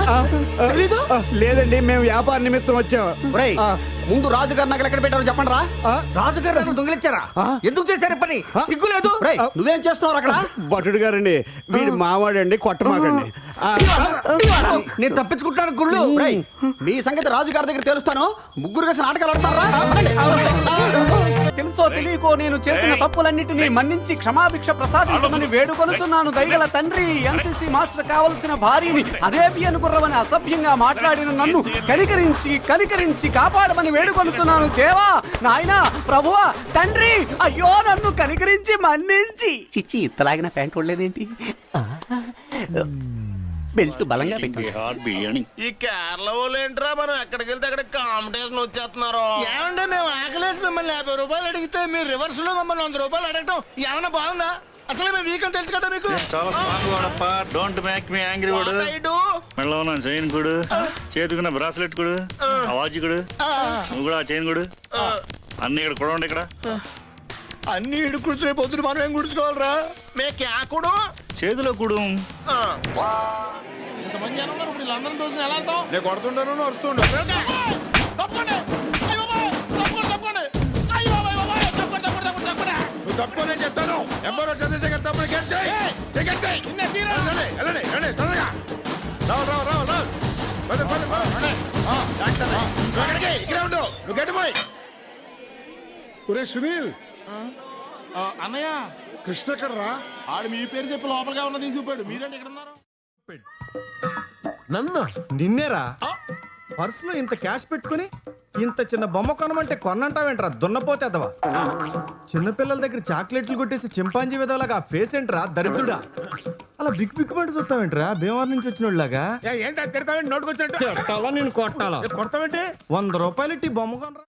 లేదండి, మేము వ్యాపార నిమిత్తం వచ్చాం. ముందు రాజుగారి నగలు ఎక్కడ పెట్టారో చెప్పండి రా. రాజుగారి నగలు దొంగిలించారా? ఎందుకు చేశారు పని? సిగ్గు లేదు. నువ్వేం చేస్తున్నావు అక్కడ? భటుడు గారండి, వీడి మావాడండి, కొట్టమాకండి. నేను తప్పించుకుంటాను గుళ్ళు. మీ సంగతి రాజుగారి దగ్గర తెలుస్తాను. ముగ్గురు కలిసి నాటకాలు ఆడతారా? తెలుసో తెలియకో నేను చేసిన తప్పులన్నిటినీ మన్నించి క్షమాభిక్ష ప్రసాదించమని వేడుకొనుచున్నాను దయగల తండ్రి. ఎన్సీసీ మాస్టర్ కావలసిన భార్యని అదే పియను గుర్రమని అసభ్యంగా మాట్లాడిన నన్ను కనికరించి కాపాడమని వేడుకొనుచున్నాను దేవా, నాయనా, ప్రభువా, తండ్రి. అయ్యో, నన్ను కనికరించి మన్నించి. చిచ్చి, ఇంతలాగిన ప్యాంట్ ఉండలేదేంటి? బెల్ట్ బలంగా పెట్టి. ఈ కేరళ వాళ్ళు ఏంట్రా, మనం ఎక్కడికి వెళ్తే అక్కడ కాంపిటీషన్ వచ్చేస్తున్నారు. ఏమంటే మేము ఆకలేసి మిమ్మల్ని 50 రూపాయలు అడిగితే మీరు రివర్స్ లో మమ్మల్ని 100 రూపాయలు అడగటం ఏమన్నా బాగుందా? అసలు మేము వీకని తెలుసు కదా మీకు. డోంట్ మేక్ మీ యాంగ్రీ వాడు. మెడలో ఉన్న చైన్ కొడు, చేతుకున్న బ్రాస్లెట్ కొడు, ఆ వాచ్ కొడు, నువ్వు కూడా ఆ చైన్ కొడు. అన్ని ఇక్కడ కొడండి. ఇక్కడ అన్ని ఇడు కూర్చునే పొద్దున మనం ఏం గుడుచుకోవాలరా? మే క్యాకుడు చేతిలో కుడు. ఇంతమంది జనం ఉన్నారు, ఇప్పుడు వీళ్ళందరం దోసిన ఎలా వెళ్తాం? నేను కొడుతుంటాను, వస్తుంటా. తప్పుకోనే చెప్తాను. ఎంబరో చంద్రశేఖర్ తప్పుని ఇక్కడే ఉండు. నువ్వు గట్టిపోయి. సునీల్, అన్నయ్య కృష్ణ ఎక్కడరా? ఆడు మీ పేరు చెప్పి లోపలిగా ఉన్న తీసుకుపోయాడు. మీరేంటి ఇక్కడ ఉన్నారు? నన్ను నిన్నేరా? పర్సులో ఇంత క్యాష్ పెట్టుకుని ఇంత చిన్న బొమ్మ కొనమంటే కొన్నంటావేంట్రా దున్నపోతేదవా? చిన్నపిల్లల దగ్గర చాక్లెట్లు కొట్టేసి చింపాంజీ విధవలాగా ఆ ఫేస్ ఏంట్రా దరిద్రుడా? అలా బిగ్ బిగ్ పడి చూస్తావేంట్రా భీమవరం నుంచి వచ్చిన వాళ్ళగా? ఏంటి తిడతావేంటి? నోటుకొచ్చినట్టు నేను కొట్టాలా? కొడతావేంటి? 100 రూపాయలు ఇట్టి బొమ్మ కొనరా.